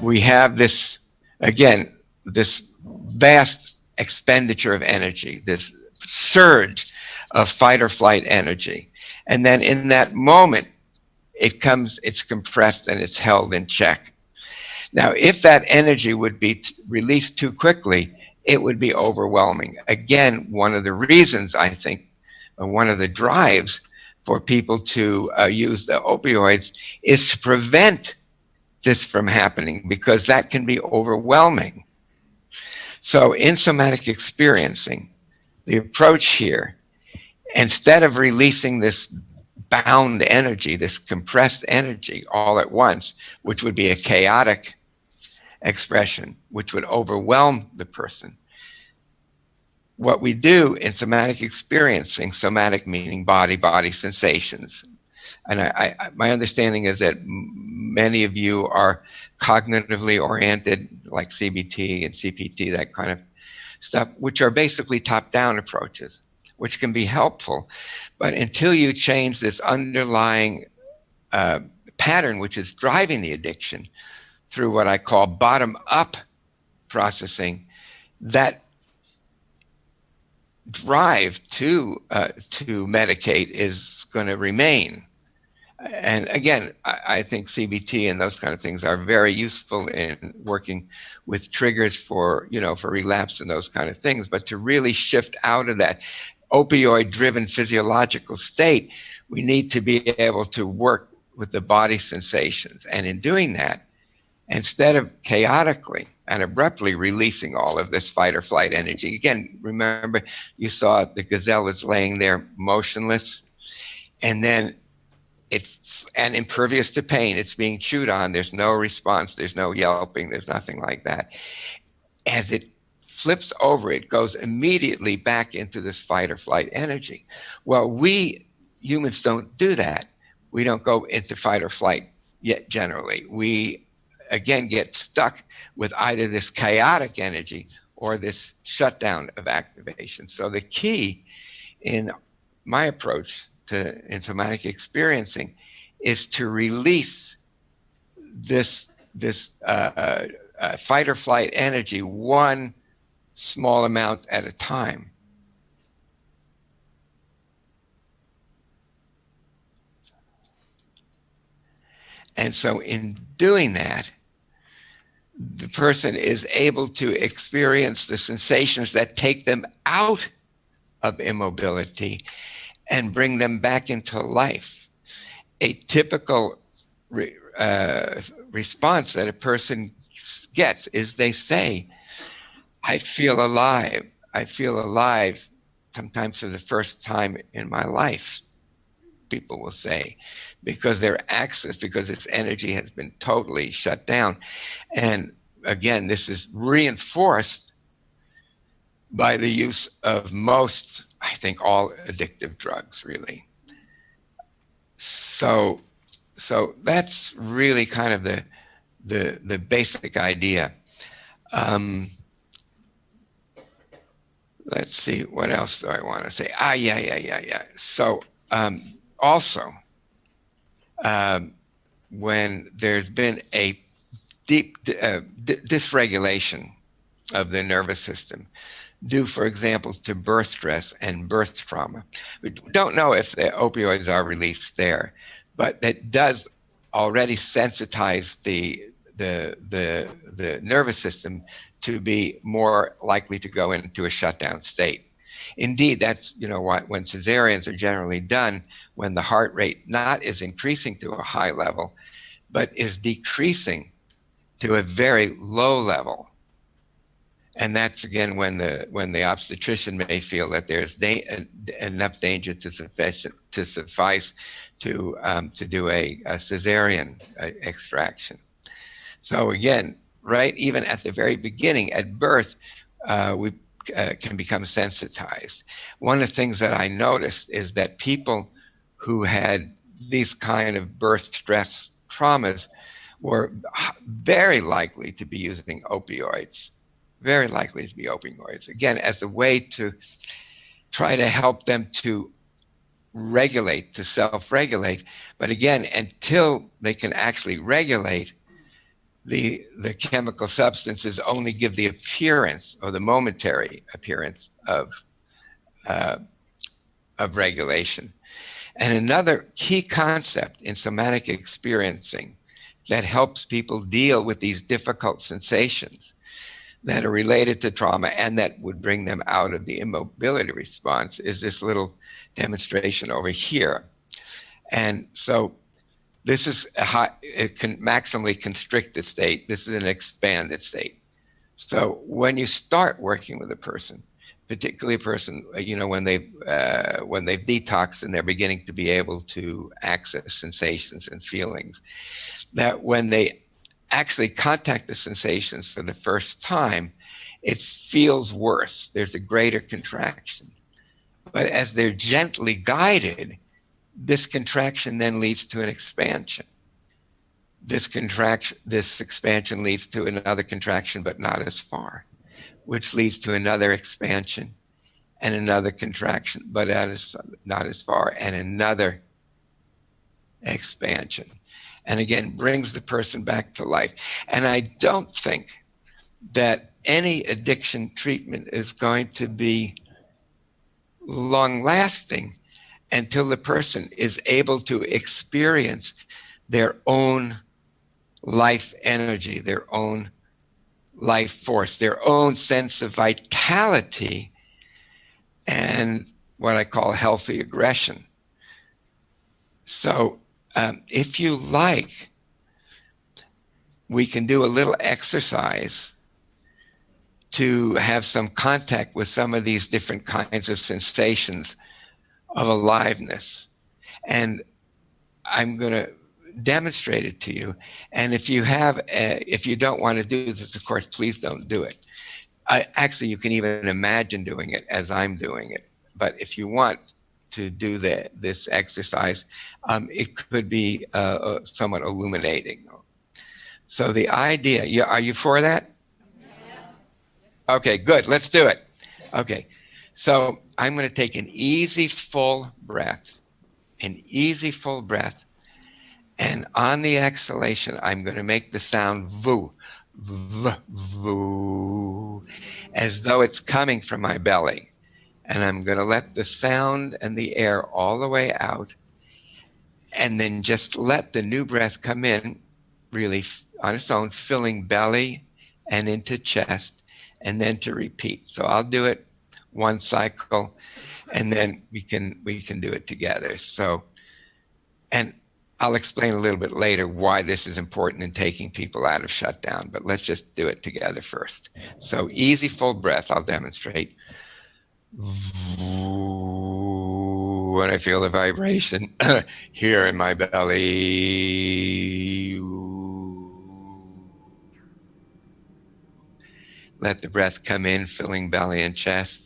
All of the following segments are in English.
we have this, again, this vast expenditure of energy, this surge of fight or flight energy. And then in that moment, it's compressed and it's held in check. Now, if that energy would be released too quickly, it would be overwhelming. Again, one of the reasons I think, one of the drives for people to use the opioids is to prevent this from happening, because that can be overwhelming. So in somatic experiencing, the approach here, instead of releasing this bound energy, this compressed energy all at once, which would be a chaotic expression, which would overwhelm the person, what we do in somatic experiencing, somatic meaning body sensations, and my understanding is that many of you are cognitively oriented, like CBT and CPT, that kind of stuff, which are basically top-down approaches, which can be helpful. But until you change this underlying pattern, which is driving the addiction, through what I call bottom-up processing, that drive to medicate is going to remain. And again, I think CBT and those kind of things are very useful in working with triggers for relapse and those kind of things. But to really shift out of that opioid-driven physiological state, we need to be able to work with the body sensations. And in doing that, instead of chaotically and abruptly releasing all of this fight or flight energy, again, remember, you saw the gazelle is laying there motionless, and then and impervious to pain. It's being chewed on. There's no response. There's no yelping. There's nothing like that. As it flips over, it goes immediately back into this fight or flight energy. Well, we humans don't do that. We don't go into fight or flight yet generally. We, again, get stuck with either this chaotic energy or this shutdown of activation. So the key in my approach in somatic experiencing is to release this fight or flight energy one small amount at a time. And so in doing that, the person is able to experience the sensations that take them out of immobility and bring them back into life. A typical response that a person gets is they say, I feel alive. I feel alive, sometimes for the first time in my life, people will say, because their access, because its energy has been totally shut down. And again, this is reinforced by the use of most, I think, all addictive drugs, really. So that's really kind of the basic idea. Let's see, what else do I want to say? Yeah. So also, when there's been a deep dysregulation of the nervous system, due, for example, to birth stress and birth trauma. We don't know if the opioids are released there, but that does already sensitize the nervous system to be more likely to go into a shutdown state. Indeed, that's when cesareans are generally done, when the heart rate not is increasing to a high level, but is decreasing to a very low level. And that's again when the obstetrician may feel that there's enough danger to suffice to do a cesarean extraction. So again, right, even at the very beginning, at birth, we can become sensitized. One of the things that I noticed is that people who had these kind of birth stress traumas were very likely to be using opioids. Very likely to be opioids, again, as a way to try to help them to regulate, to self-regulate. But again, until they can actually regulate, the chemical substances only give the appearance or the momentary appearance uh, of regulation. And another key concept in somatic experiencing that helps people deal with these difficult sensations that are related to trauma and that would bring them out of the immobility response is this little demonstration over here. And so this is it can maximally constricted state. This is an expanded state. So when you start working with a person, particularly a person, when they've detoxed and they're beginning to be able to access sensations and feelings, that when they actually contact the sensations for the first time, it feels worse. There's a greater contraction. But as they're gently guided, this contraction then leads to an expansion. This expansion leads to another contraction, but not as far, which leads to another expansion and another contraction, but not as far, and another expansion. And again, brings the person back to life. And I don't think that any addiction treatment is going to be long lasting until the person is able to experience their own life energy, their own life force, their own sense of vitality, and what I call healthy aggression. So if you like, we can do a little exercise to have some contact with some of these different kinds of sensations of aliveness. And I'm going to demonstrate it to you. And if you don't want to do this, of course, please don't do it. Actually, you can even imagine doing it as I'm doing it. But if you want to do this exercise, it could be somewhat illuminating. So the idea, are you for that? Okay, good. Let's do it. Okay. So I'm going to take an easy, full breath. And on the exhalation, I'm going to make the sound voo, voo, as though it's coming from my belly. And I'm going to let the sound and the air all the way out. And then just let the new breath come in really on its own, filling belly and into chest, and then to repeat. So I'll do it one cycle, and then we can do it together. So, and I'll explain a little bit later why this is important in taking people out of shutdown, but let's just do it together first. So easy, full breath, I'll demonstrate. When I feel the vibration here in my belly. Let the breath come in, filling belly and chest.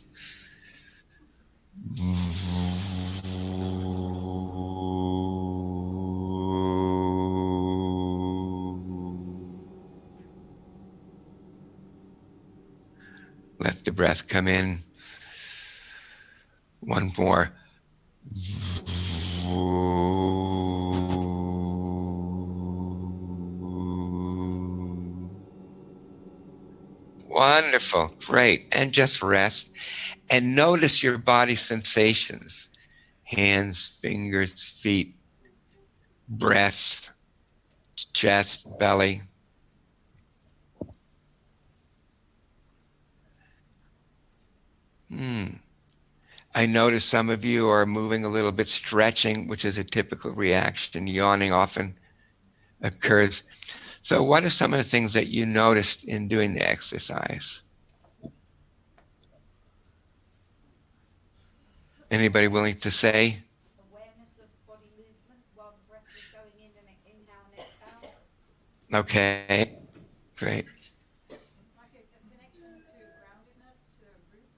Let the breath come in. One more. Wonderful, great. And just rest and notice your body sensations. Hands, fingers, feet, breath, chest, belly. I notice some of you are moving a little bit, stretching, which is a typical reaction. Yawning often occurs. So what are some of the things that you noticed in doing the exercise? Anybody willing to say? Awareness of body movement while the breath was going in and inhale and exhale. Okay, great. Like a connection to groundedness, to the root.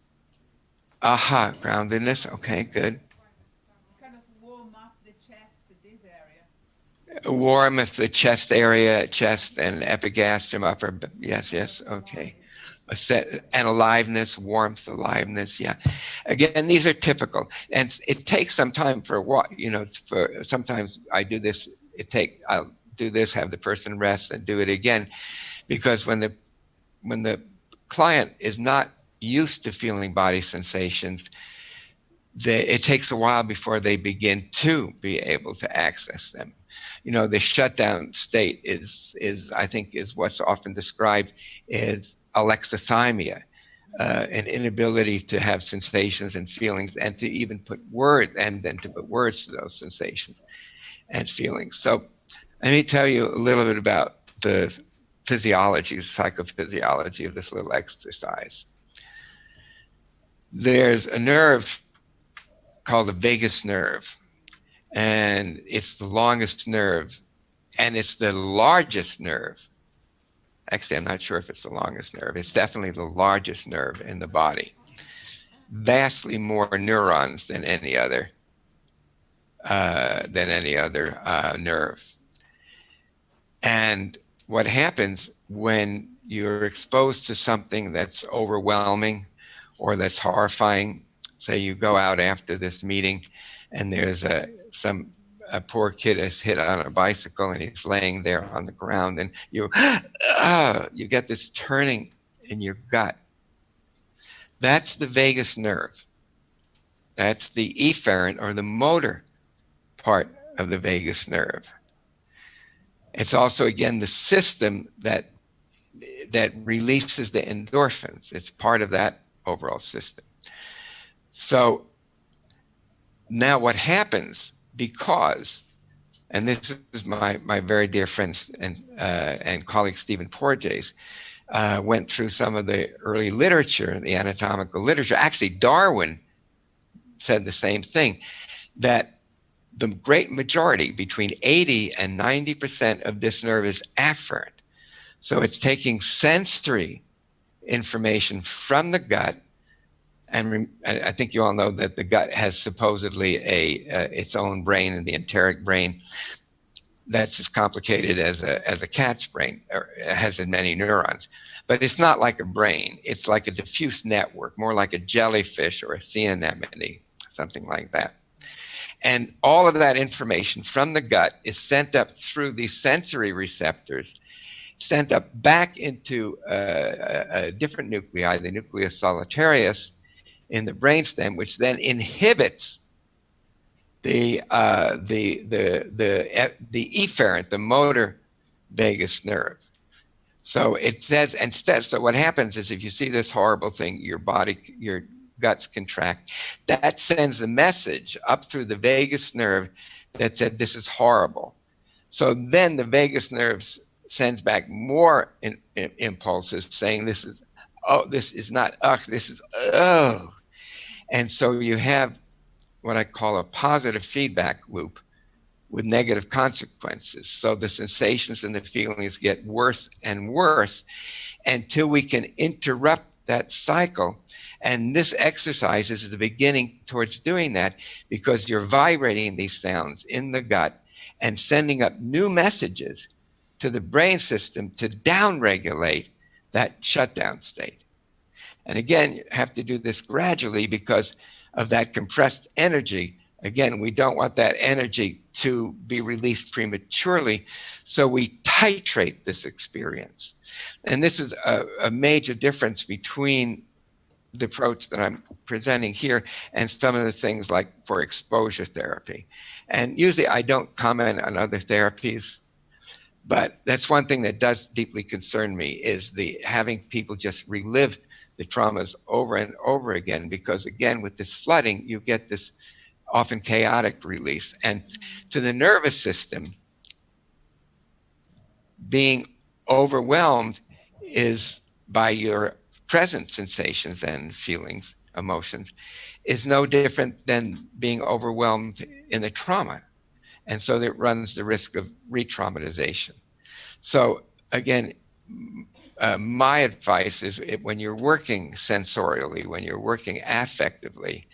Aha, groundedness. Okay, good. Kind of warm up the chest to this area. Warm if the chest area, chest and epigastrium, upper. Yes. Okay. And aliveness, warmth, aliveness. Yeah. Again, these are typical, and it takes some time for what for. Sometimes I do this. I'll do this, have the person rest, and do it again. Because when the client is not used to feeling body sensations, it takes a while before they begin to be able to access them. The shutdown state is I think is what's often described as alexithymia, an inability to have sensations and feelings, and to even put words to those sensations and feelings. So let me tell you a little bit about the physiology, the psychophysiology of this little exercise. There's a nerve called the vagus nerve, and it's the longest nerve, and it's the largest nerve. Actually, I'm not sure if it's the longest nerve. It's definitely the largest nerve in the body. Vastly more neurons than any other nerve. And what happens when you're exposed to something that's overwhelming or that's horrifying? Say you go out after this meeting and there's a poor kid is hit on a bicycle and he's laying there on the ground, and you get this turning in your gut. That's the vagus nerve. That's the efferent, or the motor part of the vagus nerve. It's also, again, the system that releases the endorphins. It's part of that overall system. So now what happens, because, and this is my very dear friend and colleague Stephen Porges, went through some of the early literature, the anatomical literature. Actually, Darwin said the same thing, that the great majority, between 80 and 90% of this nerve is afferent. So it's taking sensory information from the gut. And I think you all know that the gut has supposedly its own brain, and the enteric brain that's as complicated as a cat's brain, or has as many neurons. But it's not like a brain. It's like a diffuse network, more like a jellyfish or a sea anemone, something like that. And all of that information from the gut is sent up through these sensory receptors, sent up back into a different nuclei, the nucleus solitarius in the brainstem, which then inhibits the efferent, the motor vagus nerve. So it says instead. So what happens is, if you see this horrible thing, your guts contract. That sends a message up through the vagus nerve that said this is horrible. So then the vagus nerve sends back more impulses saying this is not this is oh. And so you have what I call a positive feedback loop with negative consequences. So the sensations and the feelings get worse and worse until we can interrupt that cycle. And this exercise is the beginning towards doing that, because you're vibrating these sounds in the gut and sending up new messages to the brain system to downregulate that shutdown state. And again, you have to do this gradually because of that compressed energy. Again, we don't want that energy to be released prematurely, so we titrate this experience. And this is a major difference between the approach that I'm presenting here and some of the things like for exposure therapy. And usually I don't comment on other therapies, but that's one thing that does deeply concern me, is the having people just relive the traumas over and over again, because again, with this flooding, you get this often chaotic release. And to the nervous system, being overwhelmed is by your present sensations and feelings, emotions, is no different than being overwhelmed in the trauma. And so it runs the risk of re-traumatization. So again, my advice is, when you're working sensorially, when you're working affectively,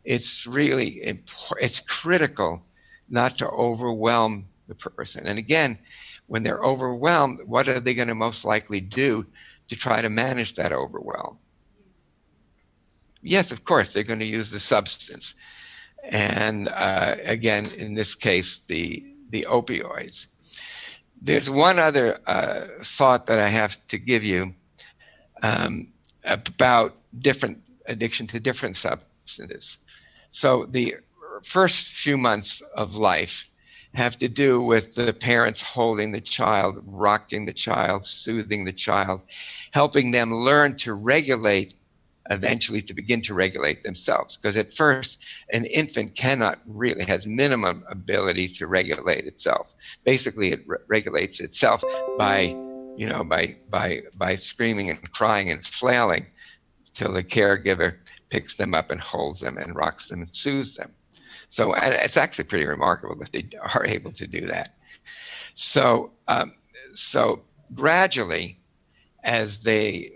it's really important, it's critical not to overwhelm the person. And again, when they're overwhelmed, what are they going to most likely do to try to manage that overwhelm? Yes, of course, they're going to use the substance. And again, in this case, the opioids. There's one other thought that I have to give you about different addiction to different substances. So the first few months of life have to do with the parents holding the child, rocking the child, soothing the child, helping them learn to regulate, eventually to begin to regulate themselves. Because at first, an infant cannot really, has minimum ability to regulate itself. Basically, it regulates itself by, by screaming and crying and flailing till the caregiver picks them up and holds them and rocks them and soothes them. So it's actually pretty remarkable that they are able to do that. So, so gradually, as they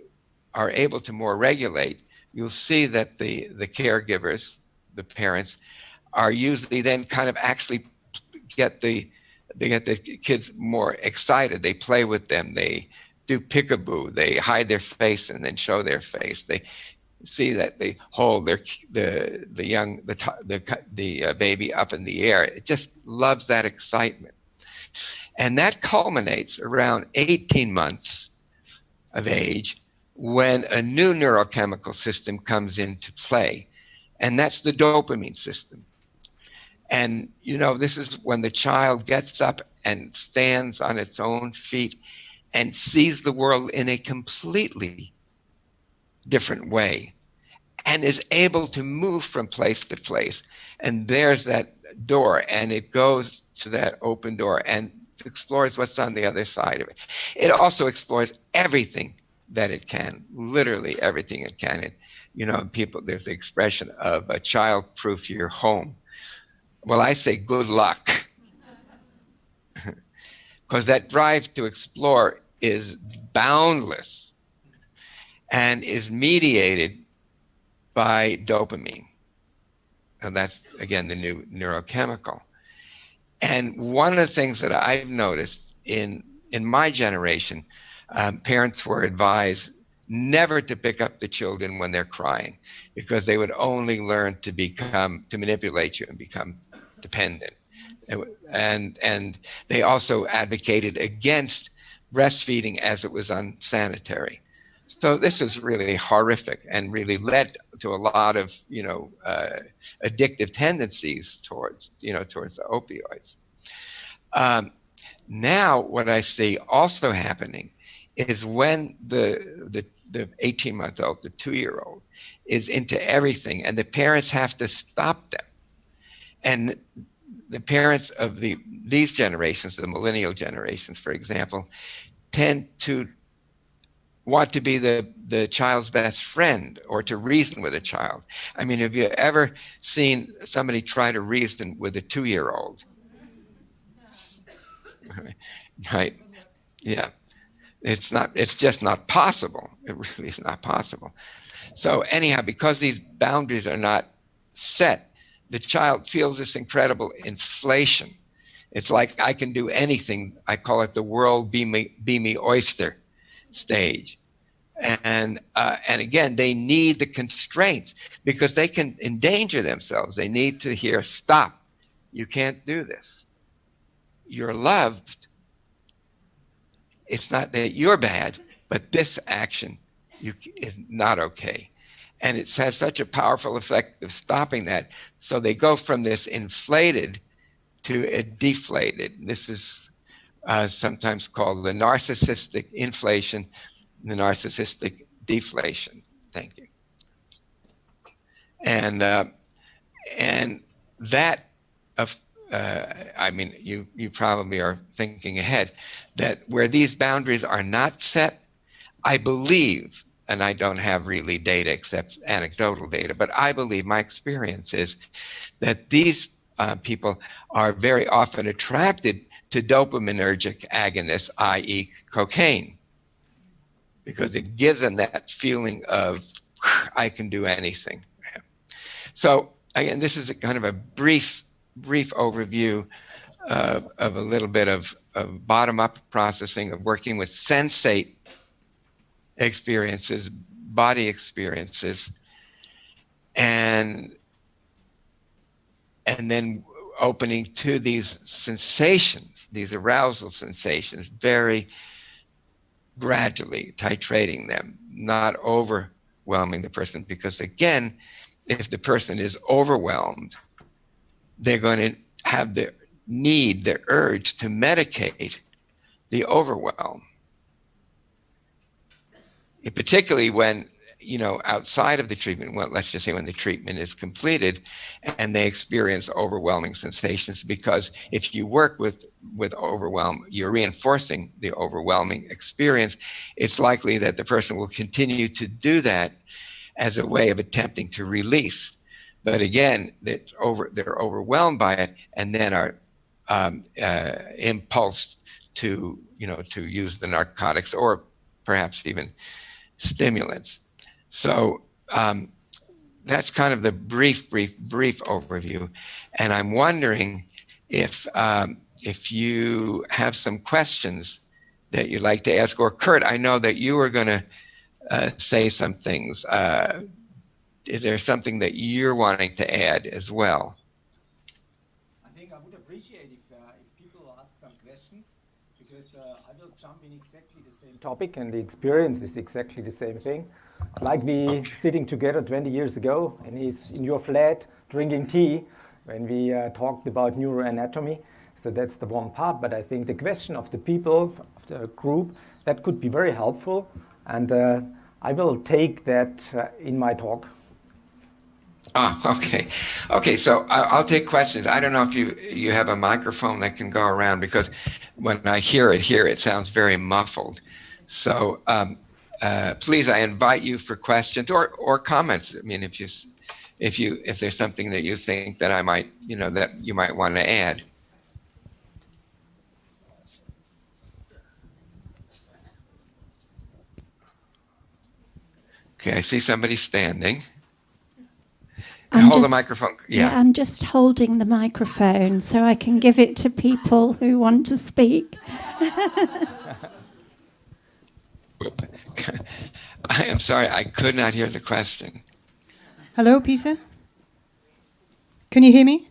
are able to more regulate, you'll see that the caregivers, the parents, are usually then kind of actually get the kids more excited. They play with them. They do peekaboo. They hide their face and then show their face. They see that they hold the baby up in the air. It just loves that excitement. And that culminates around 18 months of age when a new neurochemical system comes into play, and that's the dopamine system. And, this is when the child gets up and stands on its own feet and sees the world in a completely different way and is able to move from place to place. And there's that door, and it goes to that open door and explores what's on the other side of it. It also explores everything that it can, literally everything it can. People, there's the expression of a child-proof your home. Well, I say good luck, because that drive to explore is boundless and is mediated by dopamine. And that's, again, the new neurochemical. And one of the things that I've noticed in my generation, parents were advised never to pick up the children when they're crying, because they would only learn to manipulate you and become dependent. And they also advocated against breastfeeding as it was unsanitary. So this is really horrific and really led to a lot of, addictive tendencies towards the opioids. Now, what I see also happening is when the 18-month-old, the 2-year-old, is into everything, and the parents have to stop them. And the parents of these generations, the millennial generations, for example, tend to want to be the child's best friend or to reason with a child. I mean, have you ever seen somebody try to reason with a 2-year-old? Right? Yeah. It's just not possible. It really is not possible. So anyhow, because these boundaries are not set, the child feels this incredible inflation. It's like, I can do anything. I call it the world be me oyster stage. And again, they need the constraints because they can endanger themselves. They need to hear, stop, you can't do this. You're loved. It's not that you're bad, but this action is not okay. And it has such a powerful effect of stopping that. So they go from this inflated to a deflated. This is sometimes called the narcissistic inflation, the narcissistic deflation. Thank you. And that, I mean, you probably are thinking ahead, that where these boundaries are not set, I believe, and I don't have really data except anecdotal data, but I believe my experience is that these people are very often attracted to dopaminergic agonists, i.e. cocaine, because it gives them that feeling of, I can do anything. So again, this is a kind of a brief overview of a little bit of bottom-up processing, of working with sensate experiences, body experiences, and then opening to these sensations, these arousal sensations, very gradually titrating them, not overwhelming the person. Because again, if the person is overwhelmed, they're going to have the need, the urge to medicate the overwhelm. Particularly when, outside of the treatment, well, let's just say when the treatment is completed and they experience overwhelming sensations, because if you work with overwhelm, you're reinforcing the overwhelming experience. It's likely that the person will continue to do that as a way of attempting to release. But again, they're overwhelmed by it and then are impulsed to use the narcotics or perhaps even stimulants. So that's kind of the brief overview. And I'm wondering if you have some questions that you'd like to ask. Or Kurt, I know that you were going to say some things. Is there something that you're wanting to add as well? I think I would appreciate if people ask some questions, because I will jump in exactly the same topic, and the experience is exactly the same thing. Like we sitting together 20 years ago, and he's in your flat drinking tea when we talked about neuroanatomy. So that's the one part. But I think the question of the people, of the group, that could be very helpful. And I will take that in my talk. Okay. Okay, so I'll take questions. I don't know if you have a microphone that can go around, because when I hear it here, it sounds very muffled. So please, I invite you for questions or comments. I mean, if there's something that you think that I might, that you might want to add. Okay, I see somebody standing. Hold the microphone. Yeah, I'm just holding the microphone so I can give it to people who want to speak. I am sorry, I could not hear the question. Hello, Peter? Can you hear me?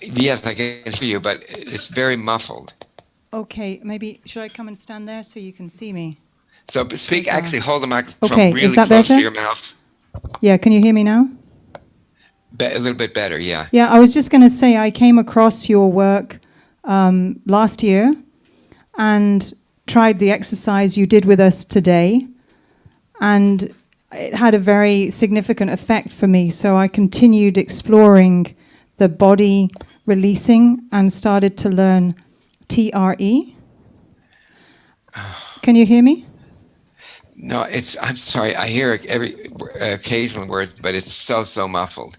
Yes, I can hear you, but it's very muffled. Okay, maybe should I come and stand there so you can see me? So speak, actually hold the microphone Okay, really is that close better? to your mouth. Yeah, can you hear me now? A little bit better, yeah. Yeah, I was just going to say I came across your work last year and tried the exercise you did with us today, and it had a very significant effect for me. So I continued exploring the body releasing and started to learn TRE. Can you hear me? No, I'm sorry, I hear every occasional word, but it's so muffled.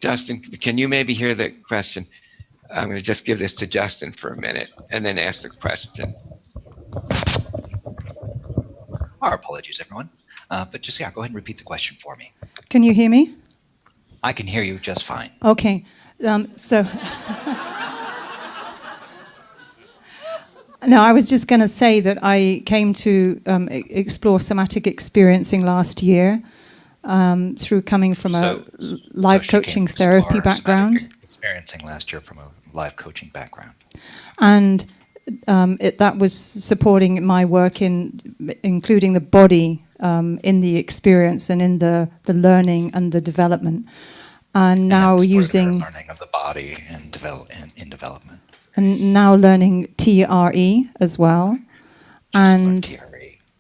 Justin, can you maybe hear the question? I'm going to just give this to Justin for a minute and then ask the question. Our apologies, everyone. But just, go ahead and repeat the question for me. Can you hear me? I can hear you just fine. Okay. No, I was just going to say that I came to explore somatic experiencing last year through coming from a life coaching therapy background. Experiencing last year from a life coaching background. And that was supporting my work in including the body in the experience and in the learning and the development. And now using learning of the body and in development. And now learning TRE as well. And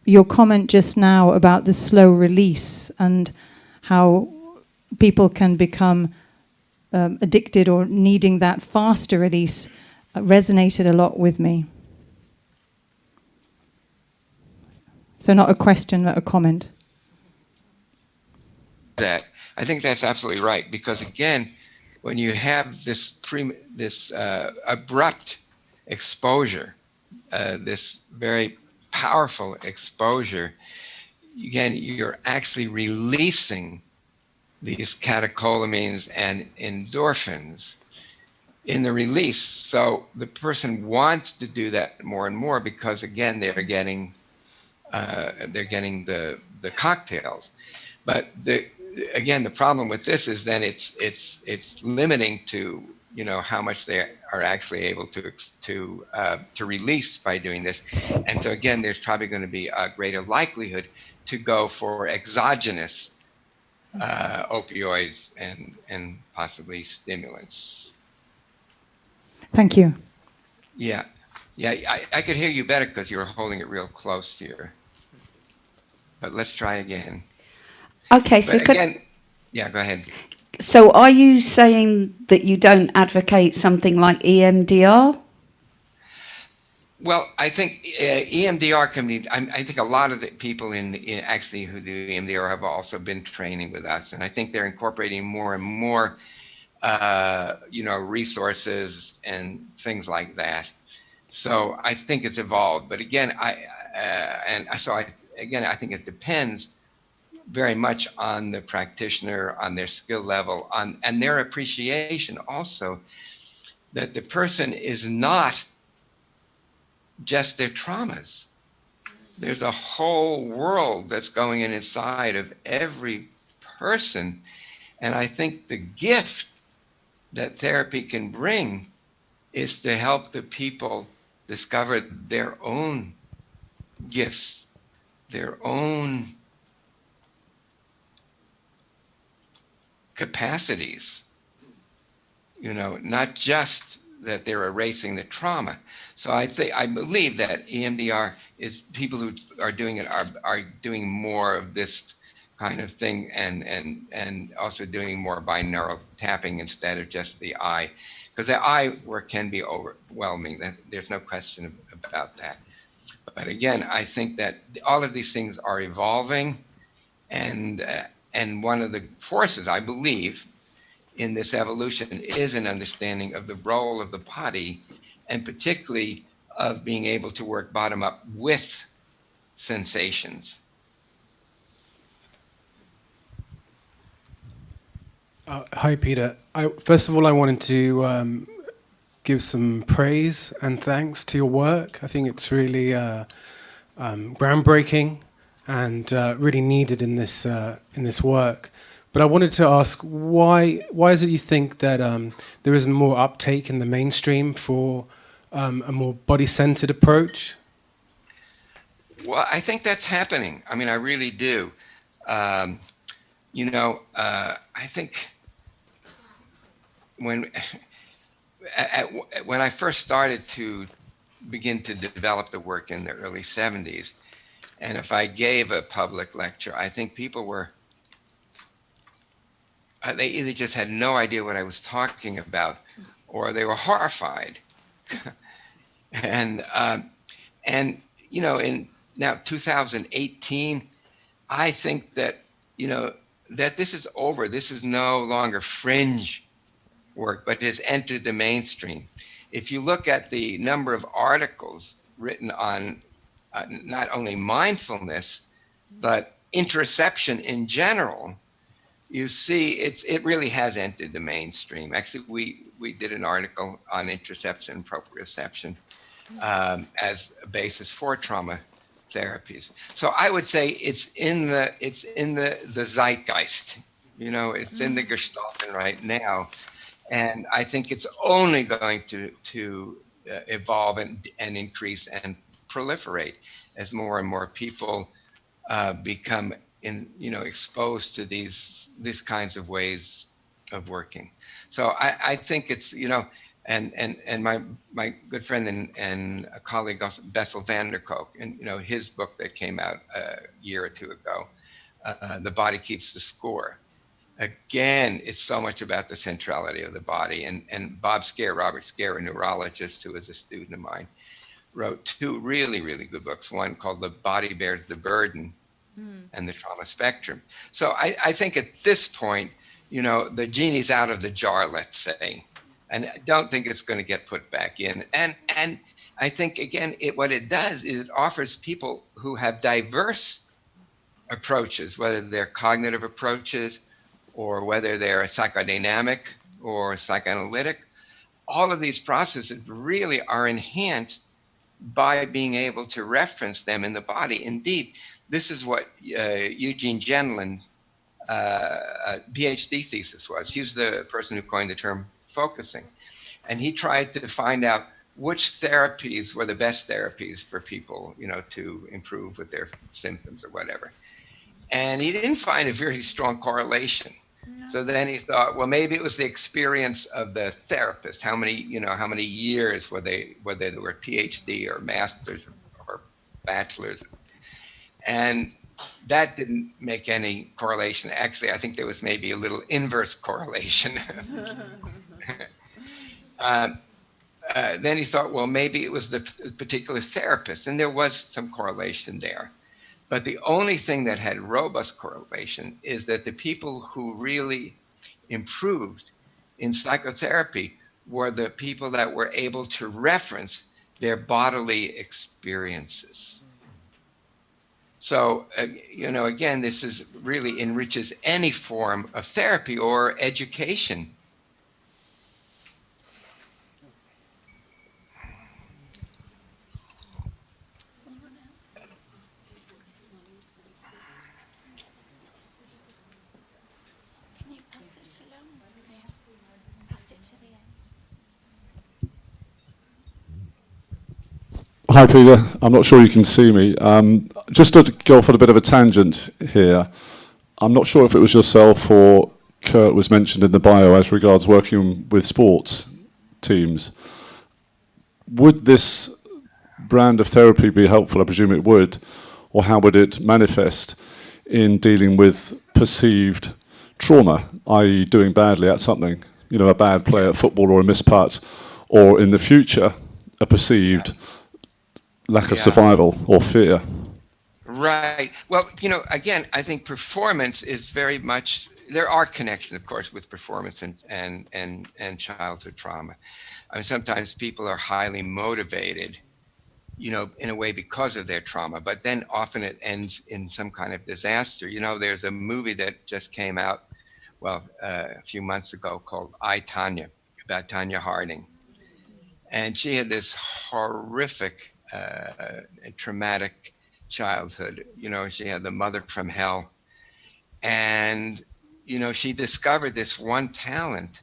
your comment just now about the slow release and how people can become addicted or needing that faster release resonated a lot with me. So not a question, but a comment. I think that's absolutely right, because again, when you have this abrupt exposure, this very powerful exposure, again, you're actually releasing these catecholamines and endorphins in the release. So the person wants to do that more and more because, again, they're getting the cocktails. But again, the problem with this is then it's limiting to how much they are actually able to release by doing this. And so again, there's probably going to be a greater likelihood to go for exogenous opioids and possibly stimulants. Thank you. Yeah, I could hear you better because you were holding it real close to your. But let's try again. Okay, so But again, yeah, go ahead. so are you saying that you don't advocate something like EMDR? Well, I think EMDR can be. I think a lot of the people actually who do EMDR have also been training with us, and I think they're incorporating more and more, resources and things like that. So I think it's evolved. But again, I think it depends very much on the practitioner, on their skill level, and their appreciation also that the person is not just their traumas. There's a whole world that's going on inside of every person. And I think the gift that therapy can bring is to help the people discover their own gifts, their own capacities, not just that they're erasing the trauma. So I believe that EMDR is people who are doing it are doing more of this kind of thing and also doing more binaural tapping instead of just the eye, because the eye work can be overwhelming. There's no question about that. But again, I think that all of these things are evolving, and one of the forces I believe in this evolution is an understanding of the role of the body, and particularly of being able to work bottom up with sensations. Hi, Peter. First of all, I wanted to give some praise and thanks to your work. I think it's really groundbreaking and really needed in this work. But I wanted to ask, why is it you think that there isn't more uptake in the mainstream for a more body-centered approach? Well, I think that's happening. I mean, I really do. I think when I first started to begin to develop the work in the early 70s, and if I gave a public lecture, I think people were, they either just had no idea what I was talking about, or they were horrified. And in now 2018, I think that, that this is over. This is no longer fringe work, but has entered the mainstream. If you look at the number of articles written on not only mindfulness, but interoception in general, you see it really has entered the mainstream. Actually, we did an article on interoception and proprioception as a basis for trauma therapies. So I would say it's in the zeitgeist. It's in the Gestalten right now, and I think it's only going to evolve and increase and proliferate as more and more people become exposed to these kinds of ways of working. So I think it's and my good friend and a colleague, Bessel van der Kolk, and his book that came out a year or two ago, The Body Keeps the Score. Again, it's so much about the centrality of the body. And Robert Scare, a neurologist who was a student of mine, wrote two really, really good books. One called The Body Bears the Burden and The Trauma Spectrum. So I think at this point, the genie's out of the jar, let's say. And I don't think it's going to get put back in. And I think, again, what it does is it offers people who have diverse approaches, whether they're cognitive approaches or whether they're psychodynamic or psychoanalytic. All of these processes really are enhanced by being able to reference them in the body. Indeed, this is what Eugene Genlin, PhD thesis was. He was the person who coined the term focusing. And he tried to find out which therapies were the best therapies for people, to improve with their symptoms or whatever. And he didn't find a very strong correlation. So then he thought, well, maybe it was the experience of the therapist. How many years whether they were PhD or masters or bachelors. And that didn't make any correlation. Actually, I think there was maybe a little inverse correlation. Then he thought, well, maybe it was the particular therapist, and there was some correlation there. But the only thing that had robust correlation is that the people who really improved in psychotherapy were the people that were able to reference their bodily experiences. So, again, this is really enriches any form of therapy or education. Hi, Peter. I'm not sure you can see me. Just to go off on a bit of a tangent here, I'm not sure if it was yourself or Kurt was mentioned in the bio as regards working with sports teams. Would this brand of therapy be helpful? I presume it would. Or how would it manifest in dealing with perceived trauma, i.e. doing badly at something, a bad play at football or a missed putt, or in the future, a perceived lack of survival or fear? Right. Well, again, I think performance is very much, there are connections, of course, with performance and childhood trauma. I mean, sometimes people are highly motivated, in a way because of their trauma, but then often it ends in some kind of disaster. There's a movie that just came out, a few months ago called I, Tonya, about Tonya Harding. And she had this horrific, traumatic childhood. She had the mother from hell. And, she discovered this one talent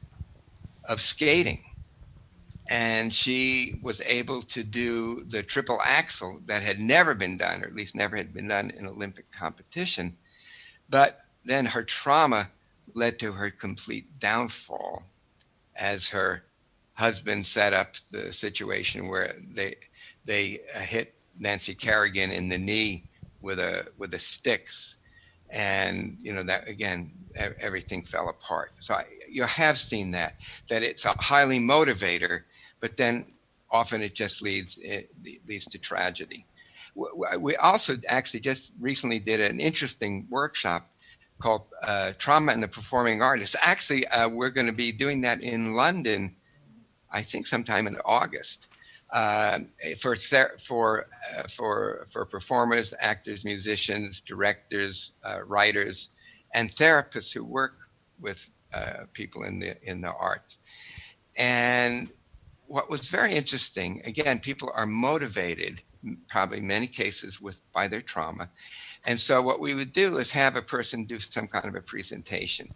of skating. And she was able to do the triple axel that had never been done, or at least never had been done in Olympic competition. But then her trauma led to her complete downfall as her husband set up the situation where they hit Nancy Kerrigan in the knee with a sticks, and that again everything fell apart. So you have seen that it's a highly motivator, but then often it just leads to tragedy. We also actually just recently did an interesting workshop called Trauma and the Performing Artist. Actually, we're going to be doing that in London, I think sometime in August, for performers, actors, musicians, directors, writers, and therapists who work with people in the arts. And what was very interesting, again, people are motivated, probably in many cases by their trauma. And so what we would do is have a person do some kind of a presentation,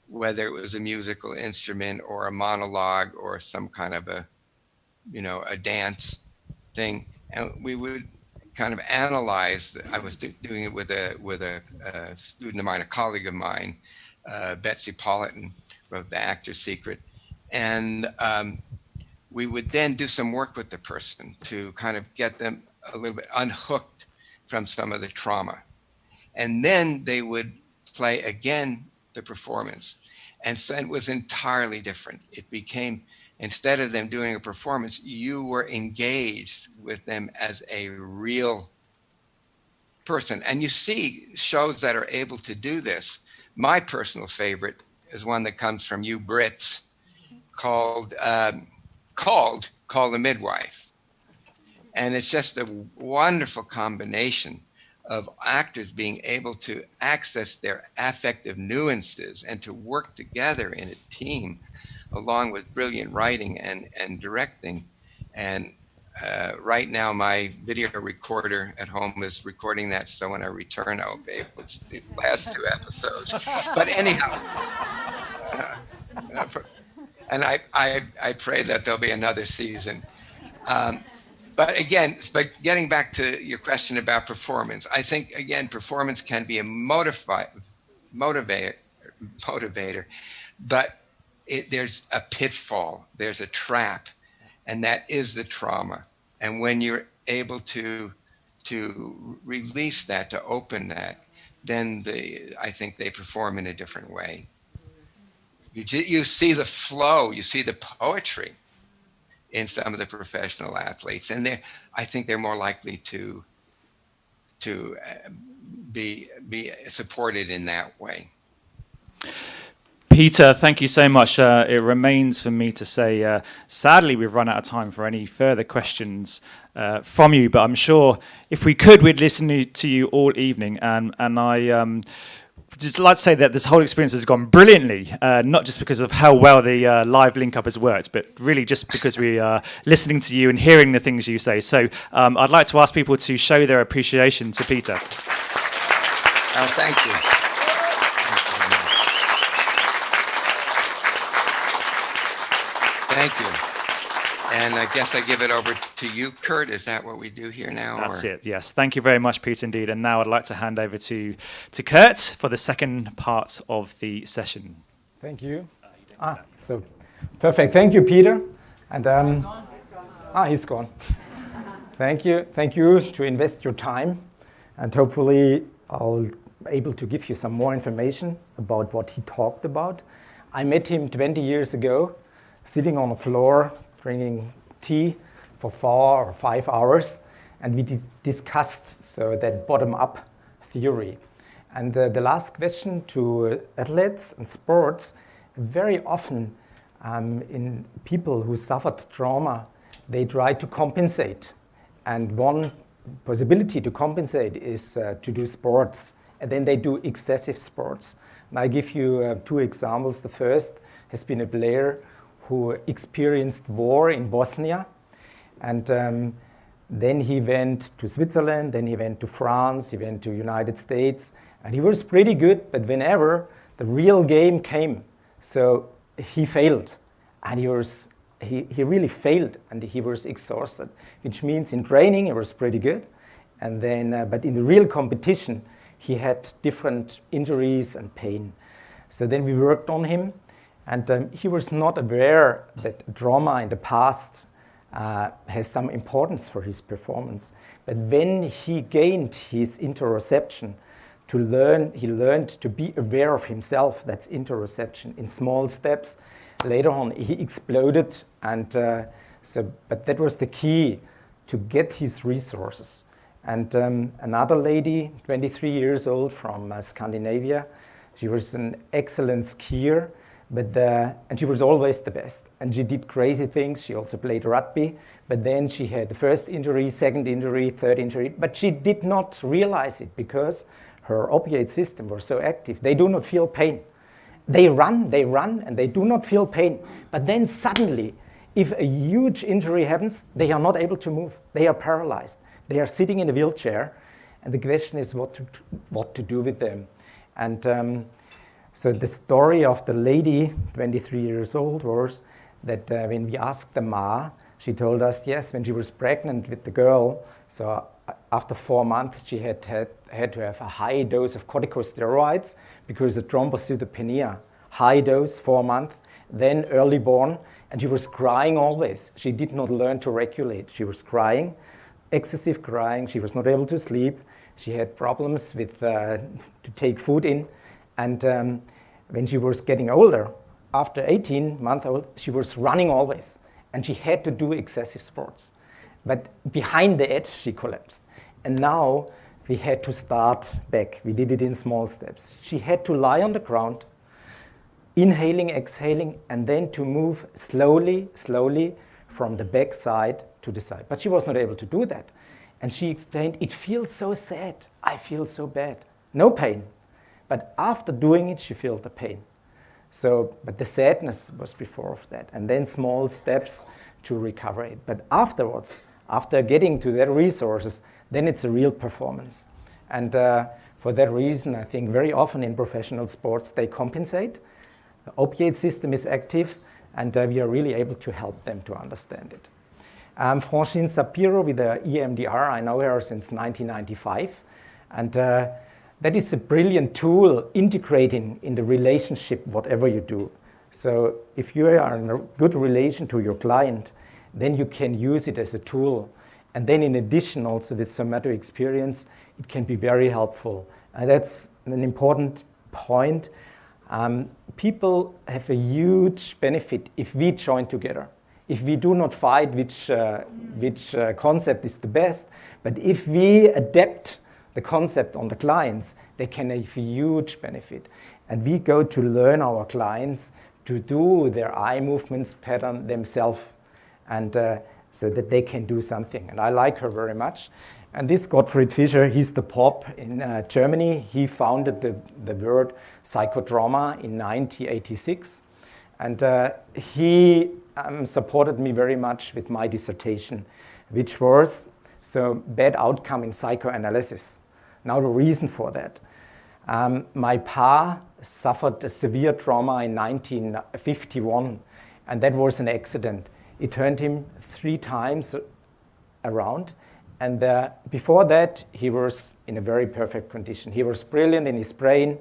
whether it was a musical instrument or a monologue or some kind of a dance thing. And we would kind of analyze. I was doing it with a student of mine, a colleague of mine, Betsy Politan, wrote The Actor's Secret. And we would then do some work with the person to kind of get them a little bit unhooked from some of the trauma. And then they would play again the performance. And so it was entirely different. It became, instead of them doing a performance, you were engaged with them as a real person. And you see shows that are able to do this. My personal favorite is one that comes from you Brits called Call the Midwife. And it's just a wonderful combination of actors being able to access their affective nuances and to work together in a team, along with brilliant writing and directing. And right now, my video recorder at home is recording that, so when I return, I'll be able to see the last two episodes. But anyhow, And I pray that there'll be another season. But again, getting back to your question about performance, I think, again, performance can be a motivator, but there's a pitfall, there's a trap, and that is the trauma. And when you're able to release that, to open that, then I think they perform in a different way. You see the flow, you see the poetry in some of the professional athletes, and I think they're more likely to be supported in that way. Peter, thank you so much. It remains for me to say, sadly, we've run out of time for any further questions from you, but I'm sure if we could, we'd listen to you all evening. And I just like to say that this whole experience has gone brilliantly, not just because of how well the live link up has worked, but really just because we are listening to you and hearing the things you say. So I'd like to ask people to show their appreciation to Peter. Thank you. Thank you. And I guess I give it over to you, Kurt. Is that what we do here now? That's it, yes. Thank you very much, Peter, indeed. And now I'd like to hand over to Kurt for the second part of the session. Thank you. So perfect. Thank you, Peter. And he's gone. Thank you. Thank you to invest your time. And hopefully I'll be able to give you some more information about what he talked about. I met him 20 years ago, sitting on the floor, drinking tea for 4 or 5 hours, and we discussed that bottom-up theory. And the last question to athletes and sports, very often in people who suffered trauma, they try to compensate. And one possibility to compensate is to do sports, and then they do excessive sports. And I give you 2 examples. The first has been a player who experienced war in Bosnia, and then he went to Switzerland, then he went to France, he went to United States, and he was pretty good, but whenever the real game came, so he failed, and he really failed, and he was exhausted, which means in training he was pretty good, and then but in the real competition he had different injuries and pain. So then we worked on him. And he was not aware that trauma in the past has some importance for his performance. But when he gained his interoception, he learned to be aware of himself. That's interoception in small steps. Later on, he exploded, and but that was the key to get his resources. And another lady, 23 years old from Scandinavia, she was an excellent skier. And she was always the best. And she did crazy things. She also played rugby. But then she had the first injury, second injury, third injury. But she did not realize it because her opiate system was so active. They do not feel pain. They run, and they do not feel pain. But then suddenly, if a huge injury happens, they are not able to move. They are paralyzed. They are sitting in a wheelchair. And the question is what to do with them. And so the story of the lady, 23 years old, was that when we asked the ma, she told us, yes, when she was pregnant with the girl, so after 4 months, she had to have a high dose of corticosteroids because of thrombocytopenia. High dose, 4 months, then early born, and she was crying always. She did not learn to regulate. She was crying, excessive crying. She was not able to sleep. She had problems with to take food in. And when she was getting older, after 18 months old, she was running always. And she had to do excessive sports. But behind the edge, she collapsed. And now we had to start back. We did it in small steps. She had to lie on the ground, inhaling, exhaling, and then to move slowly from the back side to the side. But she was not able to do that. And she explained, it feels so sad. I feel so bad. No pain. But after doing it, she felt the pain. But the sadness was before of that. And then small steps to recover it. But afterwards, after getting to their resources, then it's a real performance. And for that reason, I think very often in professional sports, they compensate. The opiate system is active. and we are really able to help them to understand it. Francine Sapiro with the EMDR, I know her since 1995, and that is a brilliant tool integrating in the relationship, whatever you do. So if you are in a good relation to your client, then you can use it as a tool. And then in addition, also with somato experience, it can be very helpful. And that's an important point. People have a huge benefit if we join together. If we do not fight which concept is the best, but if we adapt the concept on the clients, they can have a huge benefit. And we go to learn our clients to do their eye movements pattern themselves, and so that they can do something. And I like her very much. And this Gottfried Fischer, he's the Pope in Germany. He founded the word psychodrama in 1986. And he supported me very much with my dissertation, which was bad outcome in psychoanalysis. Now the reason for that. My pa suffered a severe trauma in 1951, and that was an accident. It turned him 3 times around, and before that he was in a very perfect condition. He was brilliant in his brain,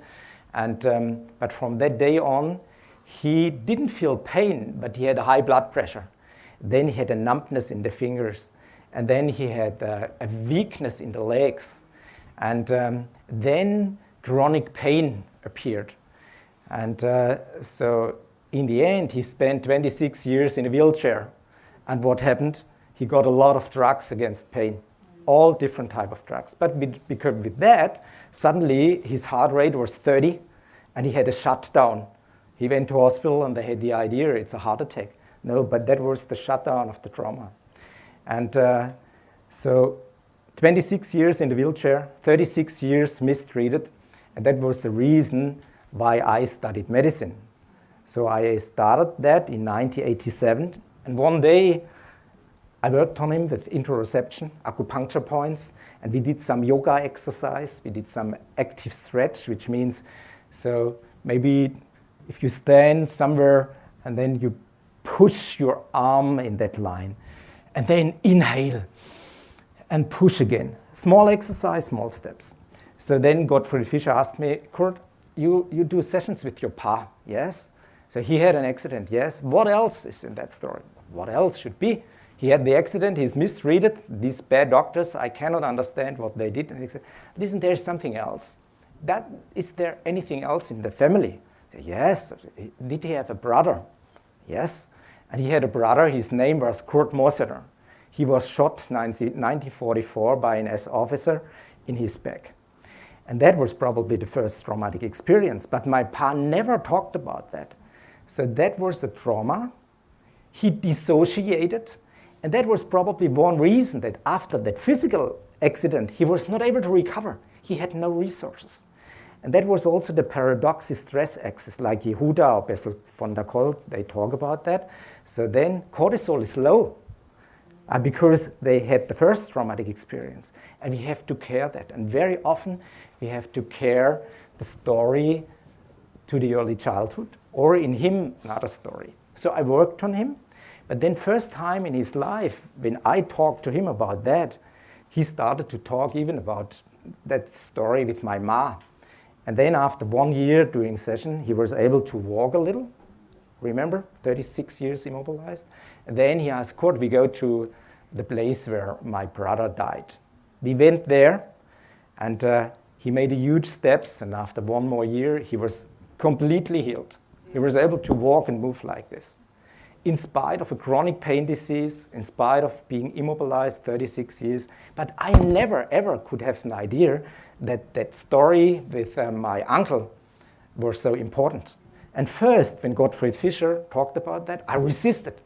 and but from that day on he didn't feel pain, but he had a high blood pressure. Then he had a numbness in the fingers, and then he had a weakness in the legs, and then chronic pain appeared. And so in the end, he spent 26 years in a wheelchair. And what happened? He got a lot of drugs against pain, all different type of drugs. But because with that, suddenly his heart rate was 30, and he had a shutdown. He went to hospital, and they had the idea it's a heart attack. No, but that was the shutdown of the trauma. And so 26 years in the wheelchair, 36 years mistreated, and that was the reason why I studied medicine. So I started that in 1987, and one day I worked on him with interoception, acupuncture points, and we did some yoga exercise, we did some active stretch, which means, so maybe if you stand somewhere and then you push your arm in that line, and then inhale and push again. Small exercise, small steps. So then Gottfried Fischer asked me, Kurt, you do sessions with your pa, yes? So he had an accident, yes. What else is in that story? What else should be? He had the accident, he's mistreated, these bad doctors, I cannot understand what they did. And he said, listen, there's something else. Is there anything else in the family? I said, yes. Did he have a brother? Yes. And he had a brother, his name was Kurt Mosetter. He was shot in 1944 by an S officer in his back. And that was probably the first traumatic experience, but my pa never talked about that. So that was the trauma. He dissociated, and that was probably one reason that after that physical accident, he was not able to recover. He had no resources. And that was also the paradoxic stress axis, like Yehuda or Bessel von der Kolk, they talk about that. So then cortisol is low because they had the first traumatic experience. And we have to care that. And very often we have to care the story to the early childhood, or in him, another story. So I worked on him, but then first time in his life, when I talked to him about that, he started to talk even about that story with my ma. And then after 1 year doing session, he was able to walk a little. Remember, 36 years immobilized. And then he asked, Kurt, we go to the place where my brother died. We went there, and he made huge steps, and after 1 more year, he was completely healed. He was able to walk and move like this. In spite of a chronic pain disease, in spite of being immobilized 36 years, but I never ever could have an idea that that story with my uncle was so important. And first, when Gottfried Fischer talked about that, I resisted.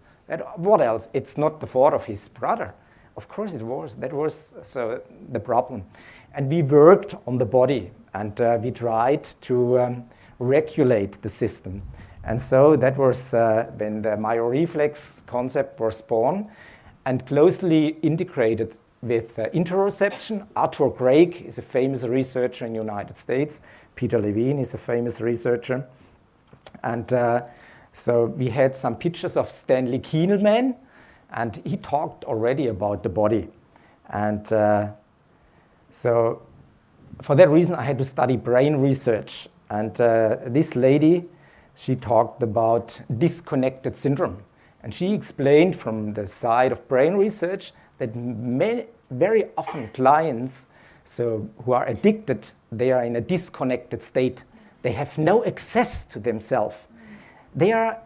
What else? It's not the fault of his brother. Of course it was. That was so the problem. And we worked on the body, and we tried to regulate the system. And so that was when the Myoreflex concept was born, and closely integrated with interoception. Arthur Craig is a famous researcher in the United States. Peter Levine is a famous researcher. And So we had some pictures of Stanley Kienelman, and he talked already about the body. And so for that reason, I had to study brain research. And this lady, she talked about disconnected syndrome. And she explained from the side of brain research that very often clients who are addicted, they are in a disconnected state. They have no access to themselves. They are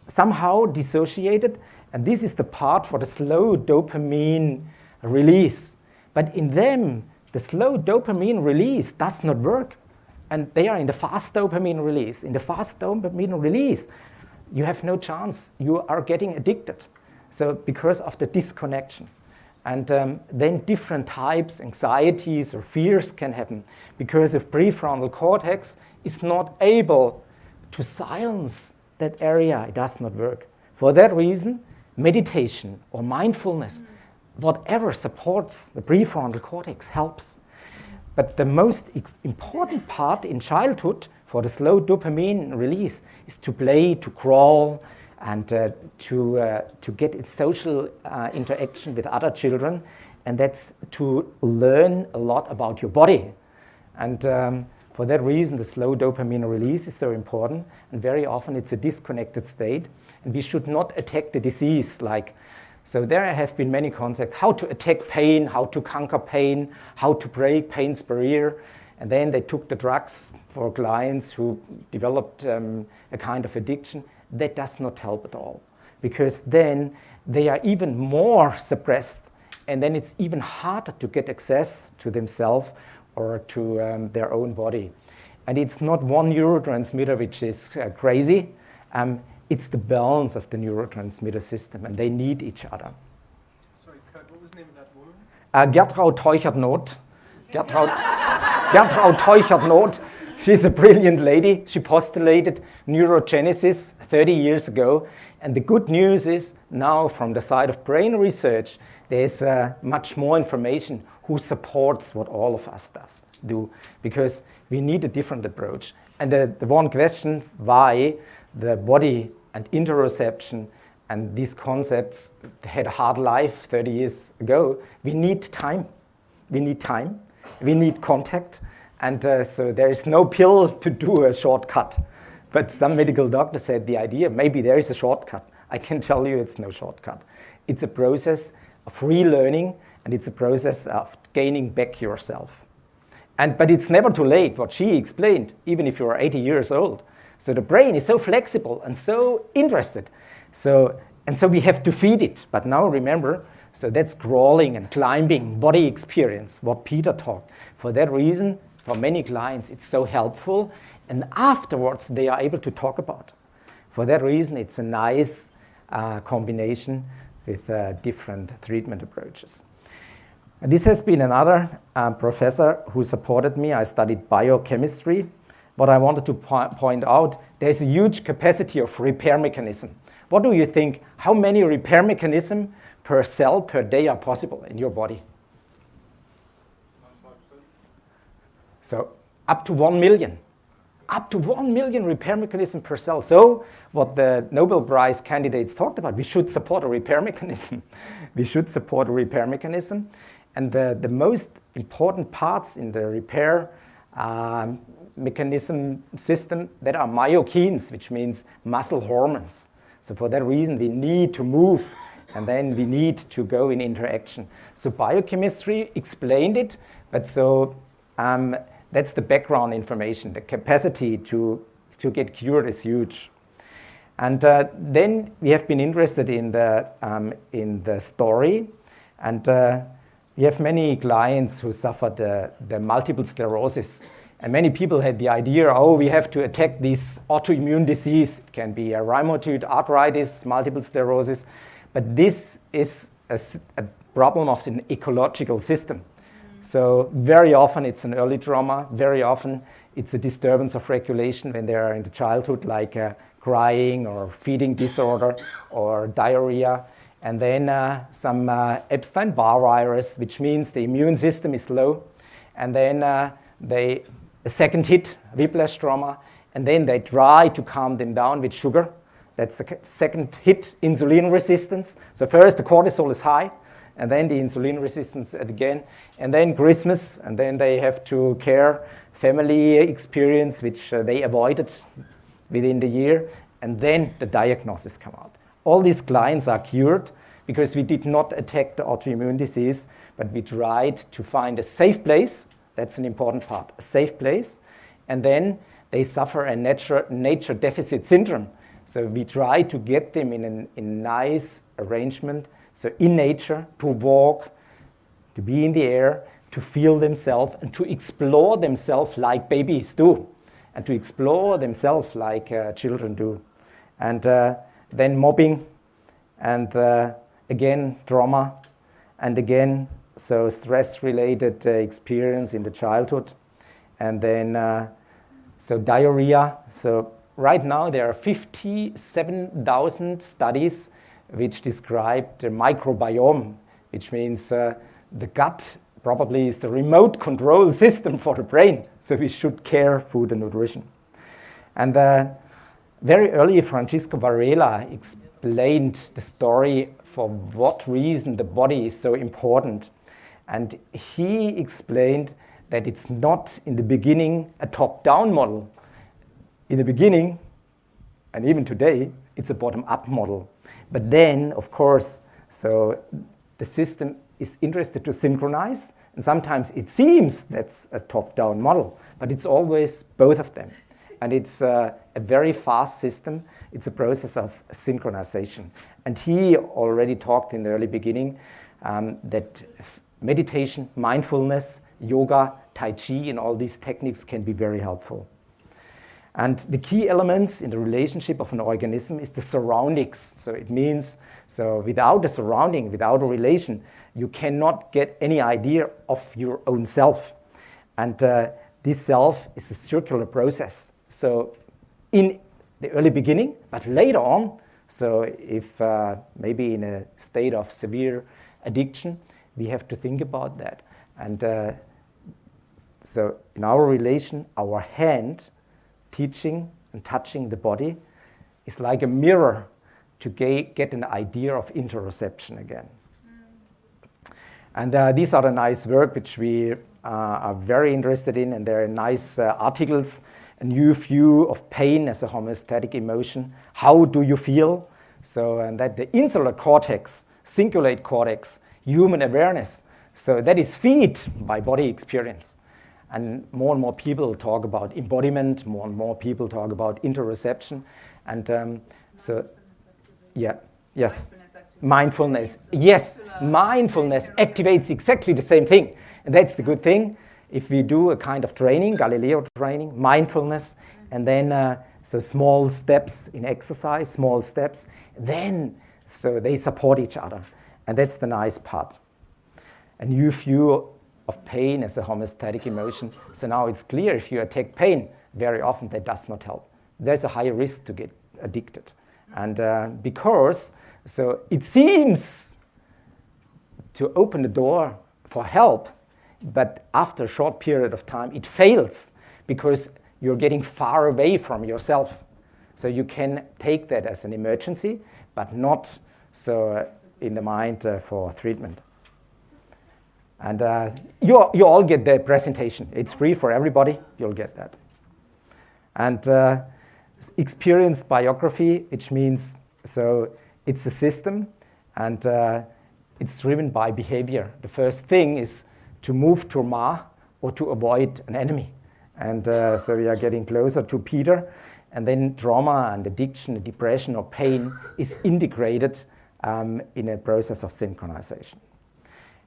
somehow dissociated, and this is the part for the slow dopamine release. But in them, the slow dopamine release does not work, and they are in the fast dopamine release. In the fast dopamine release, you have no chance. You are getting addicted. So because of the disconnection. And then different types, anxieties or fears can happen because if prefrontal cortex is not able to silence that area, it does not work. For that reason, meditation or mindfulness, whatever supports the prefrontal cortex helps. But the most important part in childhood for the slow dopamine release is to play, to crawl, and to get in social interaction with other children, and that's to learn a lot about your body. And for that reason, the slow dopamine release is so important, and very often it's a disconnected state, and we should not attack the disease. So there have been many concepts, how to attack pain, how to conquer pain, how to break pain's barrier, and then they took the drugs for clients who developed a kind of addiction. That does not help at all, because then they are even more suppressed, and then it's even harder to get access to themselves or to their own body. And it's not one neurotransmitter which is crazy, it's the balance of the neurotransmitter system, and they need each other. Sorry, Kurt, what was the name of that woman? Gertraud Teuchert-Noth. Gertraud Teuchert-Noth. She's a brilliant lady. She postulated neurogenesis 30 years ago. And the good news is now from the side of brain research, there's much more information who supports what all of us do, because we need a different approach. And the one question, why the body and interoception and these concepts had a hard life 30 years ago, we need time. We need time. We need contact. And so there is no pill to do a shortcut. But some medical doctors had the idea, maybe there is a shortcut. I can tell you it's no shortcut. It's a process of relearning, and it's a process of gaining back yourself. But it's never too late, what she explained, even if you're 80 years old. So the brain is so flexible and so interested. So we have to feed it. But now remember, so that's crawling and climbing, body experience, what Peter talked. For that reason, for many clients, it's so helpful, and afterwards they are able to talk about. For that reason, it's a nice combination with different treatment approaches. And this has been another professor who supported me. I studied biochemistry. What I wanted to point out, there's a huge capacity of repair mechanism. What do you think? How many repair mechanisms per cell per day are possible in your body? So up to 1 million. Up to 1 million repair mechanism per cell. So what the Nobel Prize candidates talked about, we should support a repair mechanism. We should support a repair mechanism. And the most important parts in the repair mechanism system that are myokines, which means muscle hormones. So for that reason, we need to move, and then we need to go in interaction. So biochemistry explained it, but so that's the background information. The capacity to get cured is huge. And then we have been interested in the story, and we have many clients who suffered the multiple sclerosis. And many people had the idea, oh, we have to attack this autoimmune disease. It can be a rheumatoid arthritis, multiple sclerosis. But this is a problem of an ecological system. So very often it's an early trauma. Very often it's a disturbance of regulation when they are in the childhood, like crying or feeding disorder or diarrhea. And then some Epstein-Barr virus, which means the immune system is low. And then a second hit, whiplash trauma. and then they try to calm them down with sugar. That's the second hit, insulin resistance. So first the cortisol is high, and then the insulin resistance again, and then Christmas, and then they have to care family experience, which they avoided within the year, and then the diagnosis come out. All these clients are cured because we did not attack the autoimmune disease, but we tried to find a safe place. That's an important part, a safe place. And then they suffer a nature deficit syndrome. So we try to get them in a nice arrangement. So in nature, to walk, to be in the air, to feel themselves, and to explore themselves like babies do, and to explore themselves like children do. And then mobbing, and again, trauma, and again, so stress-related experience in the childhood. And then, so diarrhea. So right now, there are 57,000 studies which describe the microbiome, which means the gut probably is the remote control system for the brain. So we should care food and nutrition. And very early, Francisco Varela explained the story for what reason the body is so important. And he explained that it's not in the beginning a top-down model. In the beginning, and even today, it's a bottom-up model. But then, of course, so the system is interested to synchronize, and sometimes it seems that's a top-down model, but it's always both of them. And it's a very fast system. It's a process of synchronization. And he already talked in the early beginning that meditation, mindfulness, yoga, tai chi, and all these techniques can be very helpful. And the key elements in the relationship of an organism is the surroundings. So it means, so without a surrounding, without a relation, you cannot get any idea of your own self. And this self is a circular process. So in the early beginning, but later on, so if maybe in a state of severe addiction, we have to think about that. And so in our relation, our hand teaching and touching the body is like a mirror to get an idea of interoception again. And these are the nice work which we are very interested in, and there are nice articles. A new view of pain as a homeostatic emotion. How do you feel? So, and that the insular cortex, cingulate cortex, human awareness, so that is fed by body experience. And more people talk about embodiment, more and more people talk about interoception. And so, yeah, yes, mindfulness. Yes, mindfulness activates exactly the same thing. And that's the good thing. If we do a kind of training, Galileo training, mindfulness, and then so small steps in exercise, small steps, then so they support each other. And that's the nice part. A new view of pain as a homeostatic emotion. So now it's clear if you attack pain, very often that does not help. There's a higher risk to get addicted. And because, so it seems to open the door for help, but after a short period of time, it fails because you're getting far away from yourself. So you can take that as an emergency, but not so in the mind for treatment. And you all get the presentation. It's free for everybody. You'll get that. And experience biography, which means so it's a system, and it's driven by behavior. The first thing is to move to Ma or to avoid an enemy. And so we are getting closer to Peter. And then trauma and addiction, depression or pain is integrated in a process of synchronization.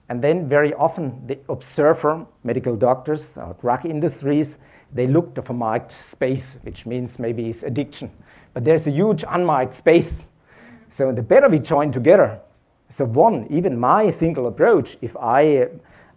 And then very often the observer, medical doctors or drug industries, they look for marked space, which means maybe it's addiction. But there's a huge unmarked space. So the better we join together. So one, even my single approach, if I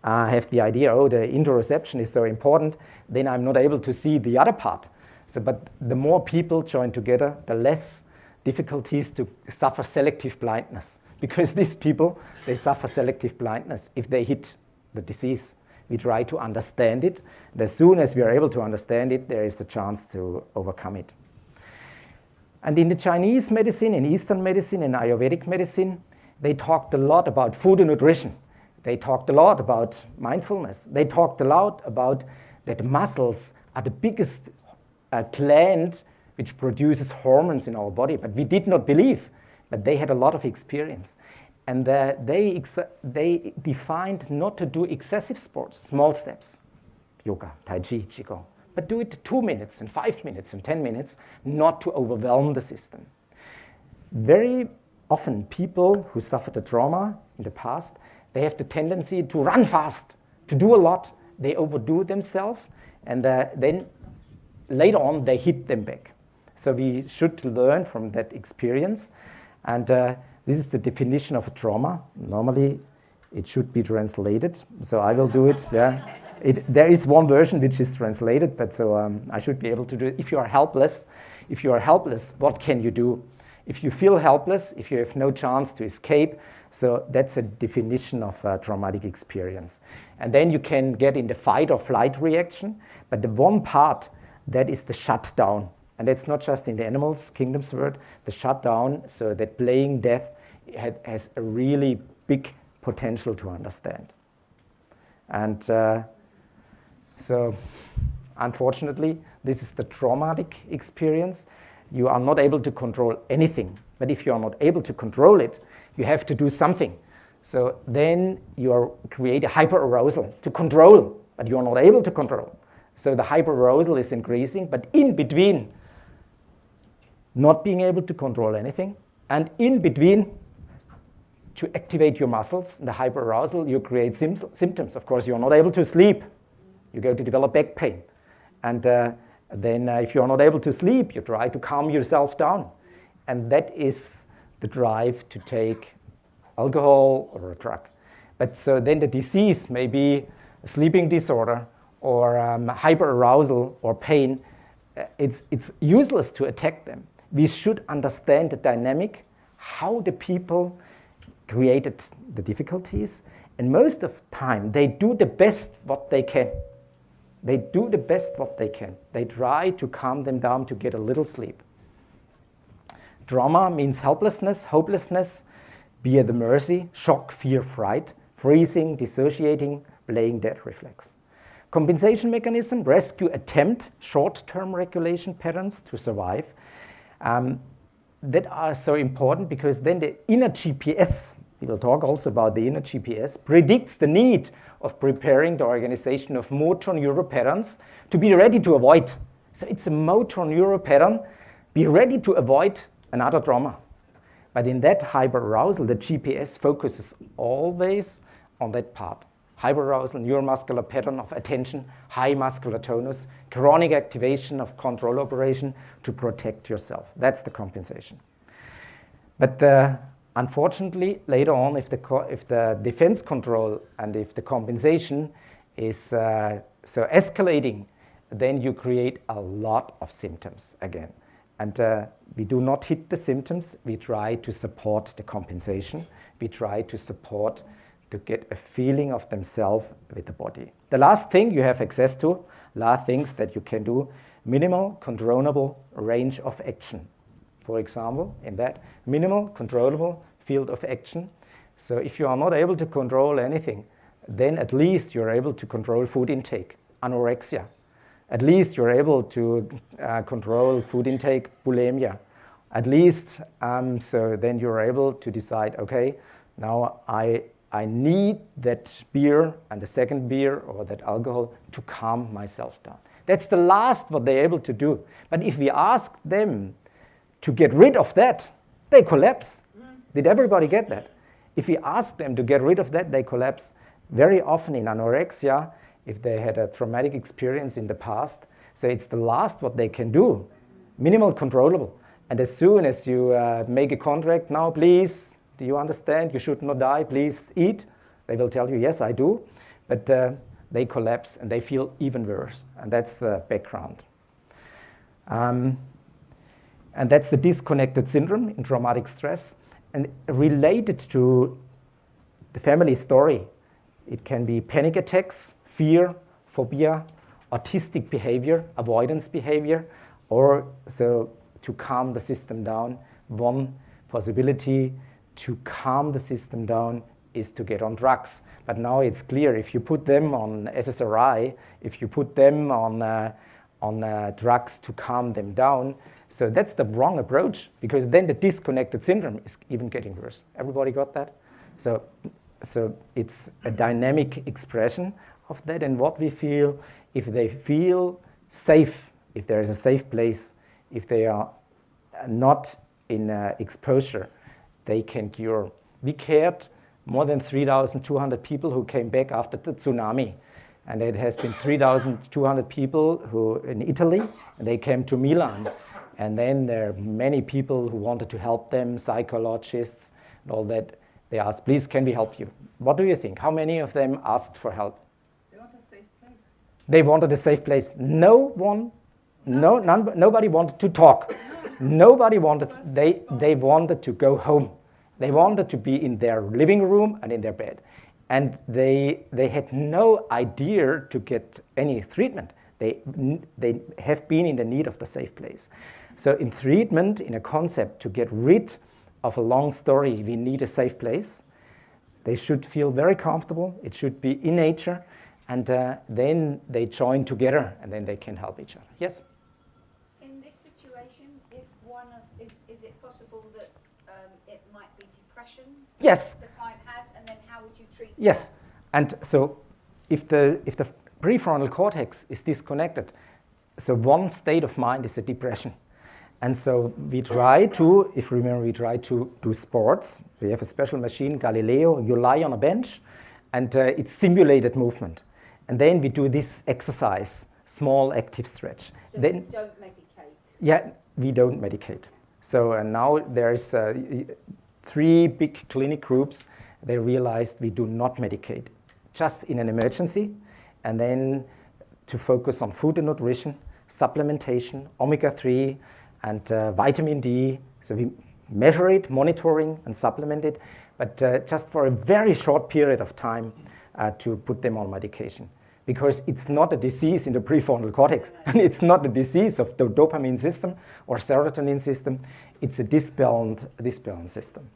have the idea, oh, the interoception is so important, then I'm not able to see the other part. So, but the more people join together, the less difficulties to suffer selective blindness. Because these people, they suffer selective blindness if they hit the disease. We try to understand it. And as soon as we are able to understand it, there is a chance to overcome it. And in the Chinese medicine, in Eastern medicine, in Ayurvedic medicine, they talked a lot about food and nutrition. They talked a lot about mindfulness. They talked a lot about that muscles are the biggest gland which produces hormones in our body. But we did not believe, but they had a lot of experience. And they defined not to do excessive sports, small steps, yoga, tai chi, qigong, but do it 2 minutes and 5 minutes and 10 minutes, not to overwhelm the system. Very often people who suffered a trauma in the past, they have the tendency to run fast, to do a lot. They overdo themselves, and then later on they hit them back. So we should learn from that experience. And this is the definition of a trauma. Normally it should be translated, so I will do it. Yeah. There is one version which is translated, but so I should be able to do it. If you are helpless, what can you do? If you feel helpless, if you have no chance to escape, so that's a definition of a traumatic experience. And then you can get in the fight or flight reaction, but the one part that is the shutdown. And that's not just in the animals kingdom's word, the shutdown, so that playing death has a really big potential to understand. And so unfortunately, this is the traumatic experience. You are not able to control anything. But if you are not able to control it, you have to do something. So then you create a hyperarousal to control, but you are not able to control. So the hyperarousal is increasing, but in between not being able to control anything, and in between to activate your muscles, the hyperarousal, you create symptoms. Of course, you are not able to sleep. You go to develop back pain. And then if you are not able to sleep, you try to calm yourself down. And that is the drive to take alcohol or a drug. But so then the disease may be a sleeping disorder or hyperarousal or pain. It's useless to attack them. We should understand the dynamic, how the people created the difficulties. And most of the time, they do the best what they can. They do the best what they can. They try to calm them down to get a little sleep. Trauma means helplessness, hopelessness, be at the mercy, shock, fear, fright, freezing, dissociating, playing dead reflex. Compensation mechanism, rescue attempt, short-term regulation patterns to survive. That are so important because then the inner GPS, we will talk also about the inner GPS, predicts the need of preparing the organization of motor neural patterns to be ready to avoid. So it's a motor neural pattern, be ready to avoid another trauma. But in that hyperarousal, the GPS focuses always on that part. Hyperarousal, neuromuscular pattern of attention, high muscular tonus, chronic activation of control operation to protect yourself. That's the compensation. But unfortunately, later on, if the defense control and if the compensation is so escalating, then you create a lot of symptoms again. And we do not hit the symptoms. We try to support the compensation. We try to support to get a feeling of themselves with the body. The last thing you have access to, last things that you can do, minimal controllable range of action. For example, in that minimal controllable field of action. So if you are not able to control anything, then at least you're able to control food intake, anorexia. At least you're able to control food intake, bulimia. At least, so then you're able to decide, okay, now I need that beer and the second beer or that alcohol to calm myself down. That's the last what they're able to do. But if we ask them to get rid of that, they collapse. Did everybody get that? If we ask them to get rid of that, they collapse. Very often in anorexia, if they had a traumatic experience in the past, so it's the last what they can do. Minimal controllable. And as soon as you make a contract, now please, do you understand? You should not die, please eat. They will tell you, yes, I do. But they collapse and they feel even worse. And that's the background. And that's the disconnected syndrome in traumatic stress. And related to the family story, it can be panic attacks, fear, phobia, autistic behavior, avoidance behavior, or so to calm the system down. One possibility to calm the system down is to get on drugs. But now it's clear, if you put them on SSRI, if you put them on drugs to calm them down, so that's the wrong approach, because then the disconnected syndrome is even getting worse. Everybody got that? So it's a dynamic expression of that, and what we feel, if they feel safe, if there is a safe place, if they are not in exposure, they can cure. We cared more than 3,200 people who came back after the tsunami. And it has been 3,200 people who in Italy, and they came to Milan. And then there are many people who wanted to help them, psychologists and all that. They asked, please, can we help you? What do you think? How many of them asked for help? They want a safe place. They wanted a safe place. Nobody wanted to talk. Nobody wanted, they wanted to go home. They wanted to be in their living room and in their bed. And they had no idea to get any treatment. They have been in the need of the safe place. So in treatment, in a concept to get rid of a long story, we need a safe place. They should feel very comfortable. It should be in nature. And then they join together, and then they can help each other. Yes? In this situation, if is it possible that it might be depression? Yes. The client has, and then how would you treat Yes. that? And so if the prefrontal cortex is disconnected, so one state of mind is a depression. And so we try to, if you remember, we try to do sports. We have a special machine, Galileo. You lie on a bench, and it's simulated movement. And then we do this exercise, small active stretch. So Then, you don't medicate? yeah, we don't medicate. So now there's 3 big clinic groups. They realized we do not medicate, just in an emergency, and then to focus on food and nutrition, supplementation, omega-3, and vitamin D. So we measure it, monitoring, and supplement it, but just for a very short period of time to put them on medication. Because it's not a disease in the prefrontal cortex, and it's not a disease of the dopamine system or serotonin system. It's a disbalanced system.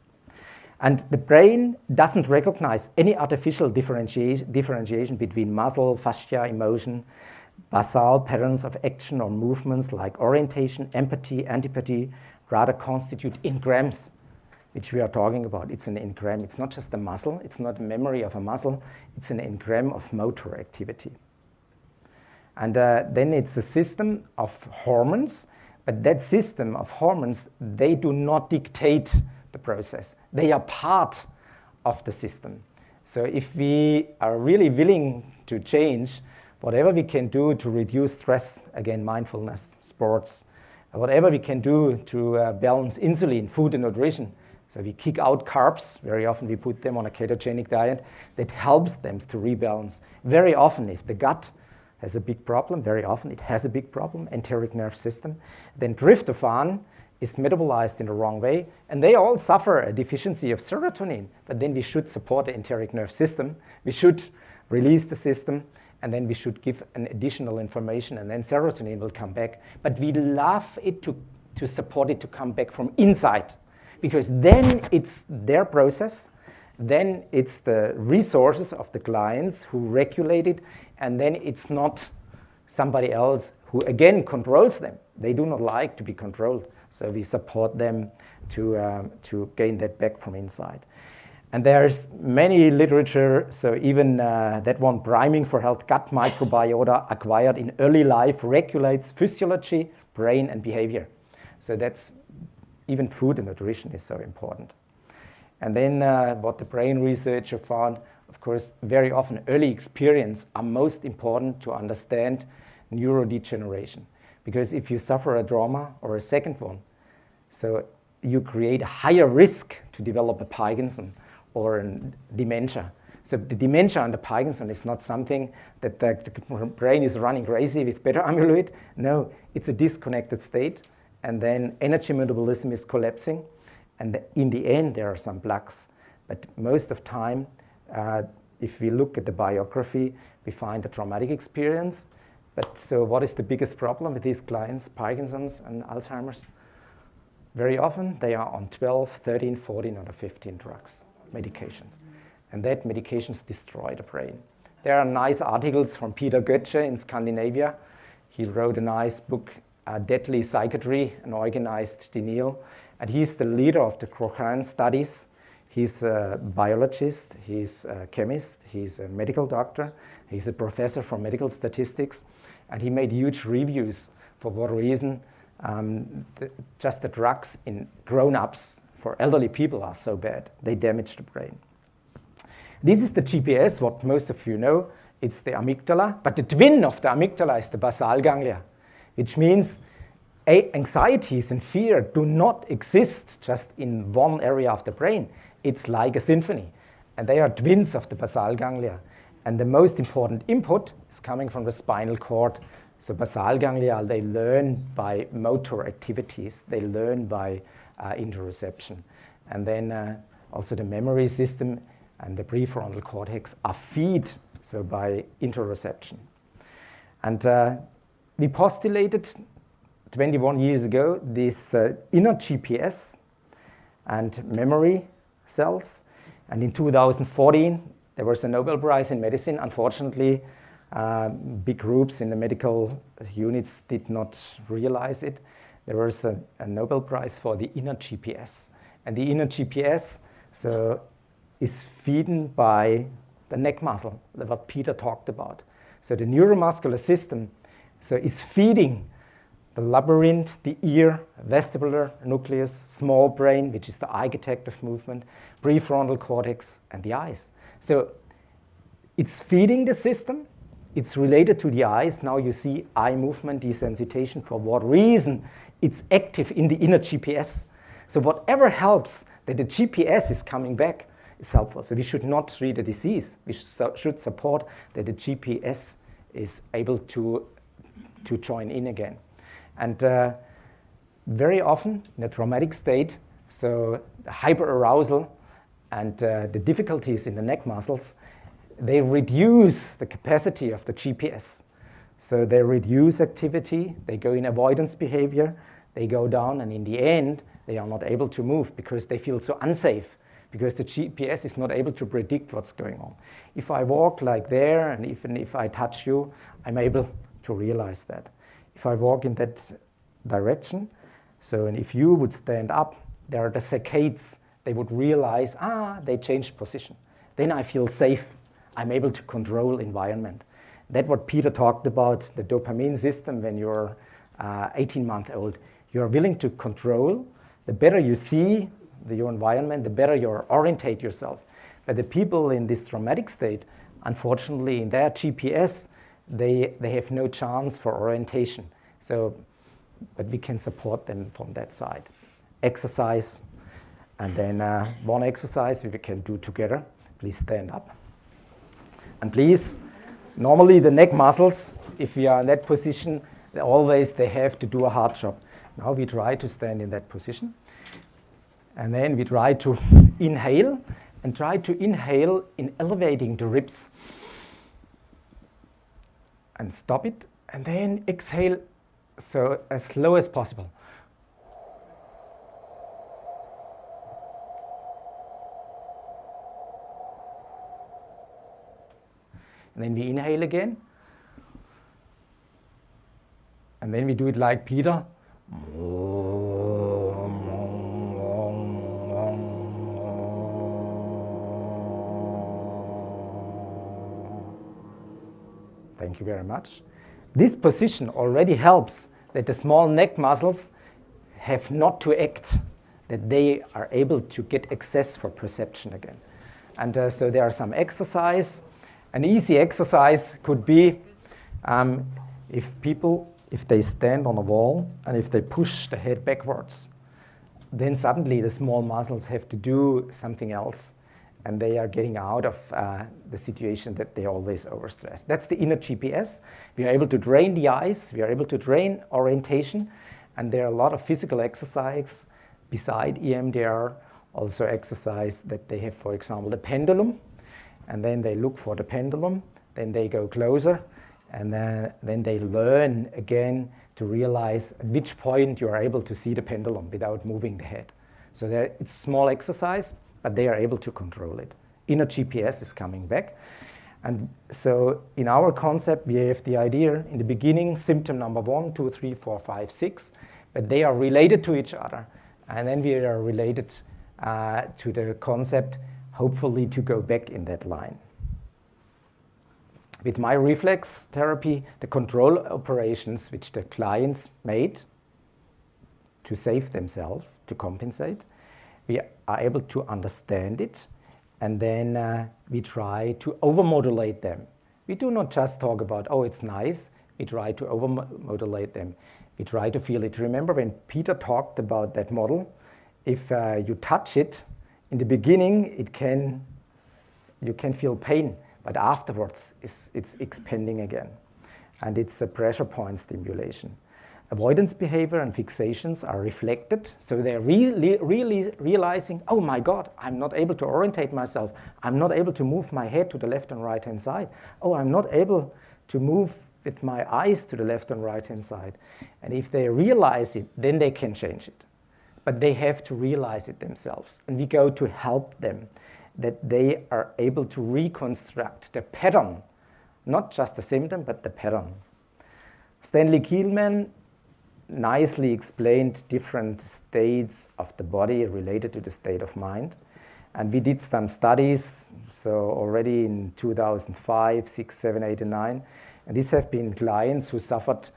And the brain doesn't recognize any artificial differentiation between muscle, fascia, emotion, basal patterns of action or movements like orientation, empathy, antipathy, rather constitute engrams, which we are talking about. It's an engram. It's not just a muscle. It's not a memory of a muscle. It's an engram of motor activity. And then it's a system of hormones, but that system of hormones, they do not dictate the process. They are part of the system. So if we are really willing to change, whatever we can do to reduce stress, again, mindfulness, sports, whatever we can do to balance insulin, food and nutrition. So we kick out carbs. Very often we put them on a ketogenic diet. That helps them to rebalance. Very often, if the gut has a big problem, very often it has a big problem, enteric nerve system, then tryptophan is metabolized in the wrong way, and they all suffer a deficiency of serotonin. But then we should support the enteric nerve system. We should release the system, and then we should give an additional information, and then serotonin will come back. But we love it to support it to come back from inside, because then it's their process, then it's the resources of the clients who regulate it, and then it's not somebody else who, again, controls them. They do not like to be controlled, so we support them to gain that back from inside. And there's many literature, so even that one, priming for health, gut microbiota acquired in early life regulates physiology, brain, and behavior. So that's, even food and nutrition is so important. And then what the brain researcher found, of course, very often early experience are most important to understand neurodegeneration. Because if you suffer a trauma or a second one, so you create a higher risk to develop a Parkinson or a dementia. So the dementia and the Parkinson is not something that the brain is running crazy with beta amyloid. No, it's a disconnected state, and then energy metabolism is collapsing, and in the end there are some plaques. But most of the time, if we look at the biography, we find a traumatic experience. But so what is the biggest problem with these clients, Parkinson's and Alzheimer's? Very often they are on 12, 13, 14, or 15 drugs, medications. And that medications destroy the brain. There are nice articles from Peter Goethe in Scandinavia. He wrote a nice book, Deadly Psychiatry, an Organized Denial. And he's the leader of the Cochrane studies. He's a biologist, he's a chemist, he's a medical doctor, he's a professor for medical statistics, and he made huge reviews for what reason just the drugs in grown-ups for elderly people are so bad. They damage the brain. This is the GPS, what most of you know. It's the amygdala, but the twin of the amygdala is the basal ganglia, which means anxieties and fear do not exist just in one area of the brain. It's like a symphony, and they are twins of the basal ganglia. And the most important input is coming from the spinal cord. So basal ganglia, they learn by motor activities. They learn by interoception. And then also the memory system and the prefrontal cortex are fed, so by interoception. And we postulated 21 years ago this inner GPS and memory cells. And in 2014, there was a Nobel Prize in medicine. Unfortunately, big groups in the medical units did not realize it. There was a Nobel Prize for the inner GPS. And the inner GPS is fed by the neck muscle, what Peter talked about. So the neuromuscular system is feeding the labyrinth, the ear, vestibular nucleus, small brain, which is the eye detective movement, prefrontal cortex, and the eyes. So it's feeding the system. It's related to the eyes. Now you see eye movement desensitization. For what reason? It's active in the inner GPS. So whatever helps that the GPS is coming back is helpful. So we should not treat a disease. We should support that the GPS is able to join in again. And very often in a traumatic state, so the hyperarousal and the difficulties in the neck muscles, they reduce the capacity of the GPS. So they reduce activity, they go in avoidance behavior, they go down, and in the end, they are not able to move because they feel so unsafe, because the GPS is not able to predict what's going on. If I walk like there, and even if I touch you, I'm able to realize that. If I walk in that direction, and if you would stand up, there are the saccades, they would realize, they changed position. Then I feel safe. I'm able to control environment. That's what Peter talked about, the dopamine system when you're 18-month-old. You're willing to control. The better you see your environment, the better you orientate yourself. But the people in this traumatic state, unfortunately, in their GPS, they have no chance for orientation. But we can support them from that side. Exercise, and then one exercise we can do together. Please stand up. And please, normally the neck muscles, if we are in that position, they have to do a hard job. Now we try to stand in that position. And then we try to inhale, and try to inhale in elevating the ribs. And stop it, and then exhale so as slow as possible. And then we inhale again. And then we do it like Peter. Thank you very much. This position already helps that the small neck muscles have not to act, that they are able to get access for perception again. And so there are some exercise. An easy exercise could be if they stand on a wall and if they push the head backwards, then suddenly the small muscles have to do something else, and they are getting out of the situation that they're always overstressed. That's the inner GPS. We are able to train the eyes, we are able to train orientation, and there are a lot of physical exercise beside EMDR, also exercise that they have, for example, the pendulum. and then they look for the pendulum, then they go closer, and then they learn again to realize at which point you are able to see the pendulum without moving the head. So it's small exercise, but they are able to control it. Inner GPS is coming back. And so in our concept, we have the idea in the beginning, symptom number 1, 2, 3, 4, 5, 6, but they are related to each other. And then we are related to the concept, hopefully to go back in that line. With Myroreflex Therapy, the control operations which the clients made to save themselves, to compensate, we are able to understand it, and then we try to overmodulate them. We do not just talk about, oh, it's nice, we try to overmodulate them. We try to feel it. Remember when Peter talked about that model? If you touch it, in the beginning, you can feel pain, but afterwards it's expanding again. And it's a pressure point stimulation. Avoidance behavior and fixations are reflected, so they're really realizing, oh my God, I'm not able to orientate myself. I'm not able to move my head to the left and right hand side. Oh, I'm not able to move with my eyes to the left and right hand side. And if they realize it, then they can change it. But they have to realize it themselves. And we go to help them, that they are able to reconstruct the pattern, not just the symptom, but the pattern. Stanley Kielman nicely explained different states of the body related to the state of mind. And we did some studies, so already in 2005, 6, 7, 8, and 9. And these have been clients who suffered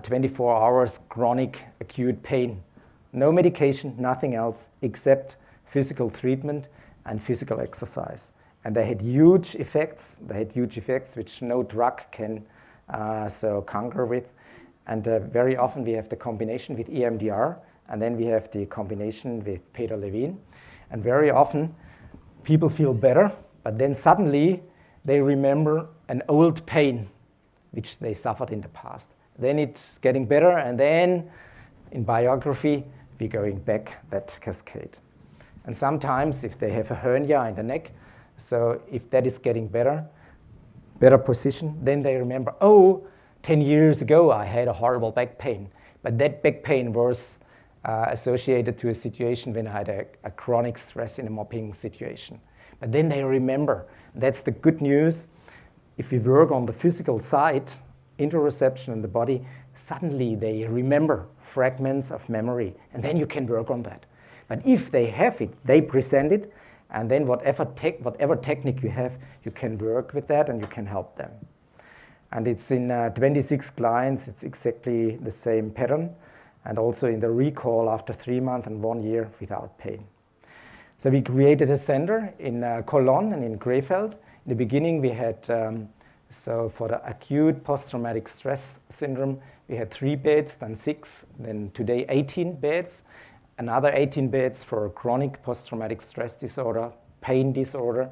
24 hours chronic acute pain. No medication, nothing else except physical treatment and physical exercise. And they had huge effects. They had huge effects which no drug can conquer with. And very often we have the combination with EMDR, and then we have the combination with Peter Levine. And very often people feel better, but then suddenly they remember an old pain which they suffered in the past. Then it's getting better, and then in biography, we're going back that cascade. And sometimes if they have a hernia in the neck, so if that is getting better position, then they remember, oh, 10 years ago I had a horrible back pain. But that back pain was associated to a situation when I had a chronic stress in a mopping situation. But then they remember. That's the good news. If we work on the physical side, interoception in the body, suddenly they remember fragments of memory, and then you can work on that. But if they have it, they present it, and then whatever technique you have, you can work with that and you can help them. And it's in 26 clients, it's exactly the same pattern, and also in the recall after 3 months and 1 year without pain. So we created a center in Cologne and in Krefeld. In the beginning we had, so for the acute post-traumatic stress syndrome, we had 3 beds, then 6, then today 18 beds, another 18 beds for chronic post-traumatic stress disorder, pain disorder,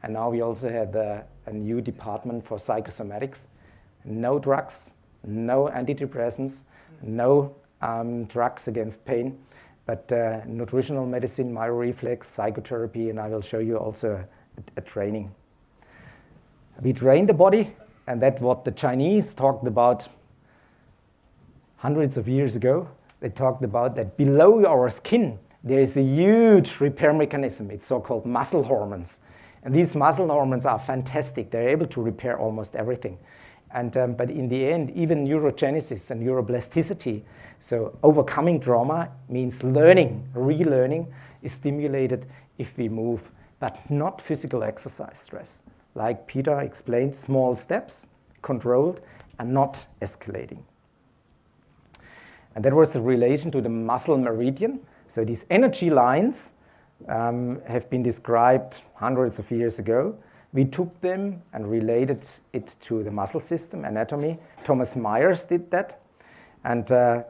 and now we also had a new department for psychosomatics. No drugs, no antidepressants, no drugs against pain, but nutritional medicine, Myroreflex, psychotherapy, and I will show you also a training. We train the body, and that's what the Chinese talked about hundreds of years ago. They talked about that below our skin, there is a huge repair mechanism. It's so-called muscle hormones. And these muscle hormones are fantastic. They're able to repair almost everything. And, but in the end, even neurogenesis and neuroplasticity, so overcoming trauma means learning, relearning is stimulated if we move, but not physical exercise stress. Like Peter explained, small steps, controlled, and not escalating. And that was the relation to the muscle meridian. So these energy lines have been described hundreds of years ago. We took them and related it to the muscle system, anatomy. Thomas Myers did that. And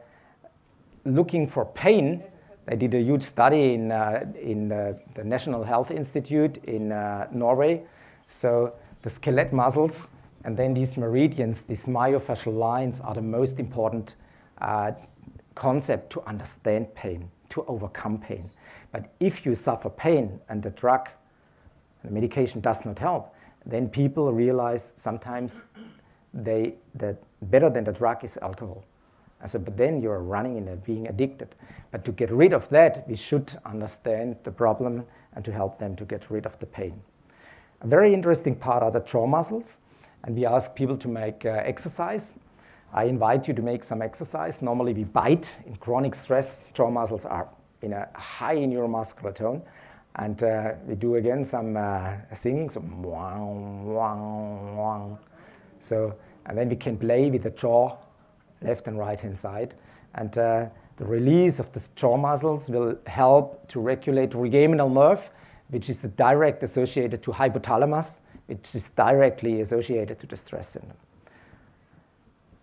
looking for pain, they did a huge study in the National Health Institute in Norway. So the skeletal muscles and then these meridians, these myofascial lines are the most important concept to understand pain, to overcome pain. But if you suffer pain and the drug and the medication does not help, then people realize sometimes that better than the drug is alcohol. And so, but then you're running into being addicted. But to get rid of that, we should understand the problem and to help them to get rid of the pain. A very interesting part are the jaw muscles, and we ask people to make exercise. I invite you to make some exercise. Normally we bite. In chronic stress, jaw muscles are in a high neuromuscular tone. And we do again some singing, so wang, wang, wang. So, and then we can play with the jaw, left and right hand side. And the release of the jaw muscles will help to regulate trigeminal nerve, which is direct associated to hypothalamus, which is directly associated to the stress syndrome.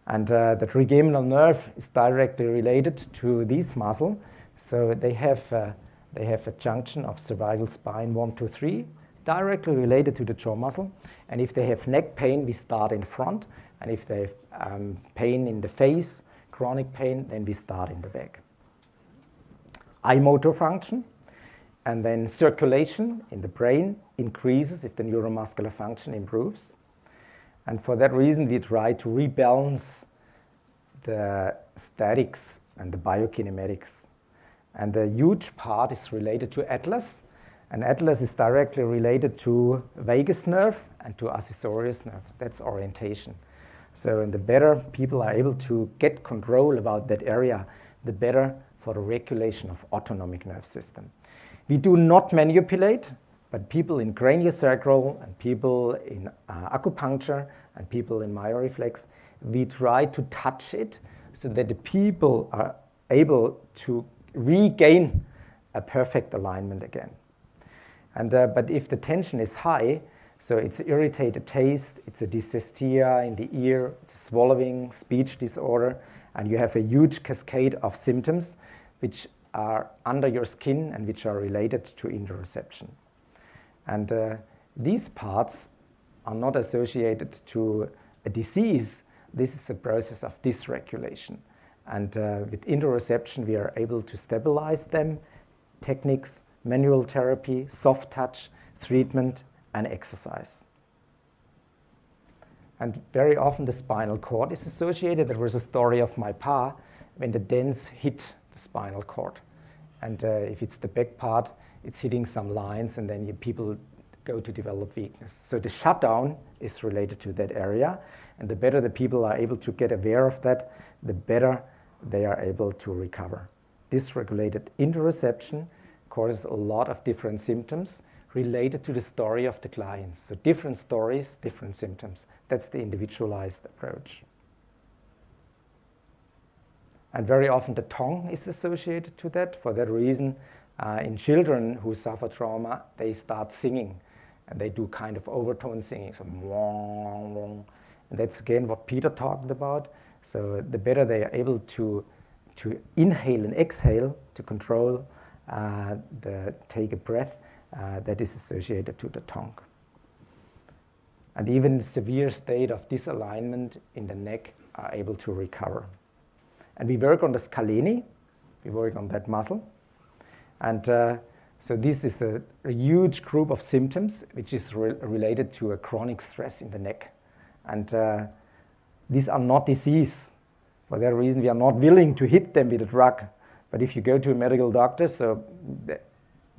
And the trigeminal nerve is directly related to this muscle. So they have a junction of cervical spine 1, 2, 3, directly related to the jaw muscle. And if they have neck pain, we start in front. And if they have pain in the face, chronic pain, then we start in the back. Eye motor function, and then circulation in the brain increases if the neuromuscular function improves. And for that reason, we try to rebalance the statics and the biokinematics. And the huge part is related to atlas. And atlas is directly related to vagus nerve and to accessorious nerve. That's orientation. So and the better people are able to get control about that area, the better for the regulation of autonomic nerve system. We do not manipulate, but people in craniosacral and people in acupuncture and people in Myroreflex, we try to touch it so that the people are able to regain a perfect alignment again. And but if the tension is high, so it's irritated taste, it's a dysesthesia in the ear, it's a swallowing, speech disorder, and you have a huge cascade of symptoms which are under your skin and which are related to interoception. And these parts are not associated to a disease. This is a process of dysregulation. And with interoception, we are able to stabilize them. Techniques, manual therapy, soft touch, treatment, and exercise. And very often the spinal cord is associated. There was a story of my pa when the dents hit the spinal cord. And if it's the back part, it's hitting some lines, and then people go to develop weakness. So the shutdown is related to that area. And the better the people are able to get aware of that, the better they are able to recover. Dysregulated interoception causes a lot of different symptoms related to the story of the clients. So different stories, different symptoms. That's the individualized approach. And very often the tongue is associated to that. For that reason, in children who suffer trauma, they start singing. And they do kind of overtone singing, so wong, wong. And that's again what Peter talked about. So the better they are able to inhale and exhale, to control take a breath, that is associated to the tongue. And even severe state of disalignment in the neck are able to recover. And we work on the scalene, we work on that muscle. And so this is a huge group of symptoms which is related to a chronic stress in the neck. And these are not disease. For that reason, we are not willing to hit them with a drug. But if you go to a medical doctor, so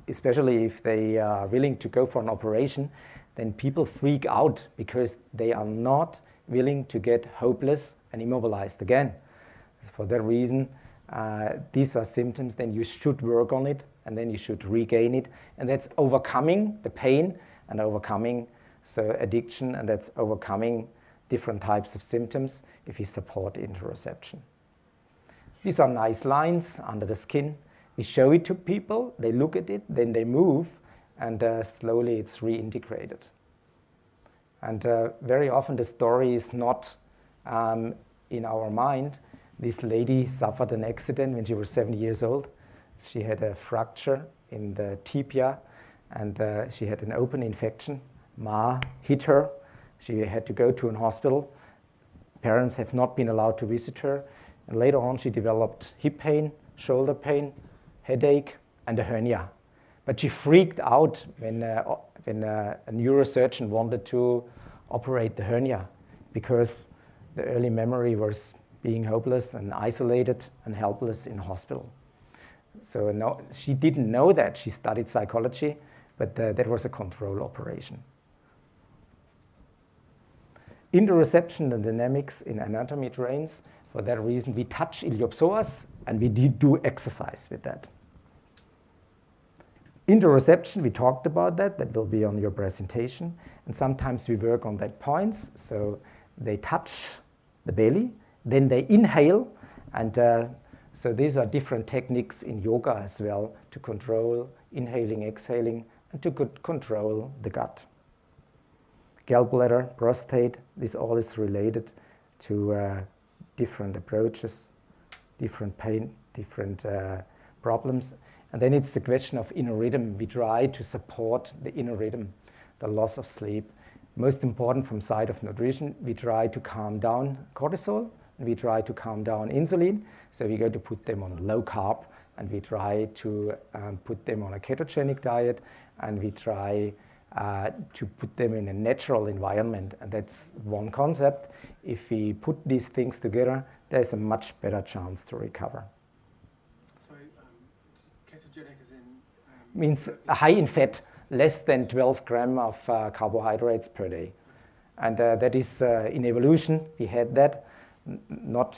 especially if they are willing to go for an operation, then people freak out because they are not willing to get hopeless and immobilized again. For that reason, these are symptoms, then you should work on it, and then you should regain it. And that's overcoming the pain and overcoming addiction, and that's overcoming different types of symptoms if you support interoception. These are nice lines under the skin. We show it to people, they look at it, then they move, and slowly it's reintegrated. And very often the story is not in our mind. This lady suffered an accident when she was 7 years old. She had a fracture in the tibia, and she had an open infection. Ma hit her. She had to go to an hospital. Parents have not been allowed to visit her. And later on, she developed hip pain, shoulder pain, headache, and a hernia. But she freaked out when when a neurosurgeon wanted to operate the hernia, because the early memory was being hopeless and isolated and helpless in hospital. So no, she didn't know that. She studied psychology, but that was a control operation. Interoception and dynamics in anatomy trains. For that reason, we touch iliopsoas and we do exercise with that. Interoception, we talked about that. That will be on your presentation. And sometimes we work on that points. So they touch the belly, then they inhale, and so these are different techniques in yoga as well to control inhaling, exhaling, and to control the gut. Gallbladder, prostate, this all is related to different approaches, different pain, different problems. And then it's the question of inner rhythm. We try to support the inner rhythm, the loss of sleep. Most important from side of nutrition, we try to calm down cortisol, and we try to calm down insulin. So we're going to put them on low carb, and we try to put them on a ketogenic diet, and we try to put them in a natural environment. And that's one concept. If we put these things together, there's a much better chance to recover. So ketogenic as in? Means high in fat, less than 12 grams of carbohydrates per day. And that is in evolution, we had that. Not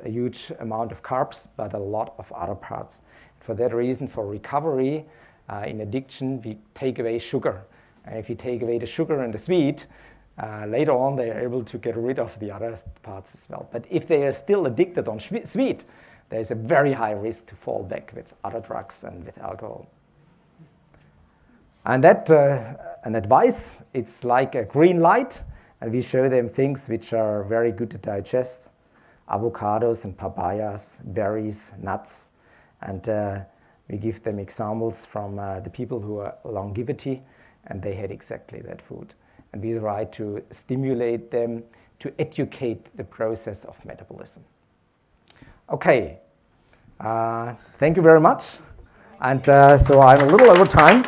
a huge amount of carbs, but a lot of other parts. For that reason, for recovery in addiction, we take away sugar. And if you take away the sugar and the sweet, later on they are able to get rid of the other parts as well. But if they are still addicted on sweet, there's a very high risk to fall back with other drugs and with alcohol. And that, an advice, it's like a green light, and we show them things which are very good to digest. Avocados and papayas, berries, nuts, and we give them examples from the people who are longevity, and they had exactly that food. And we try to stimulate them to educate the process of metabolism. Okay, thank you very much. And so I'm a little over time.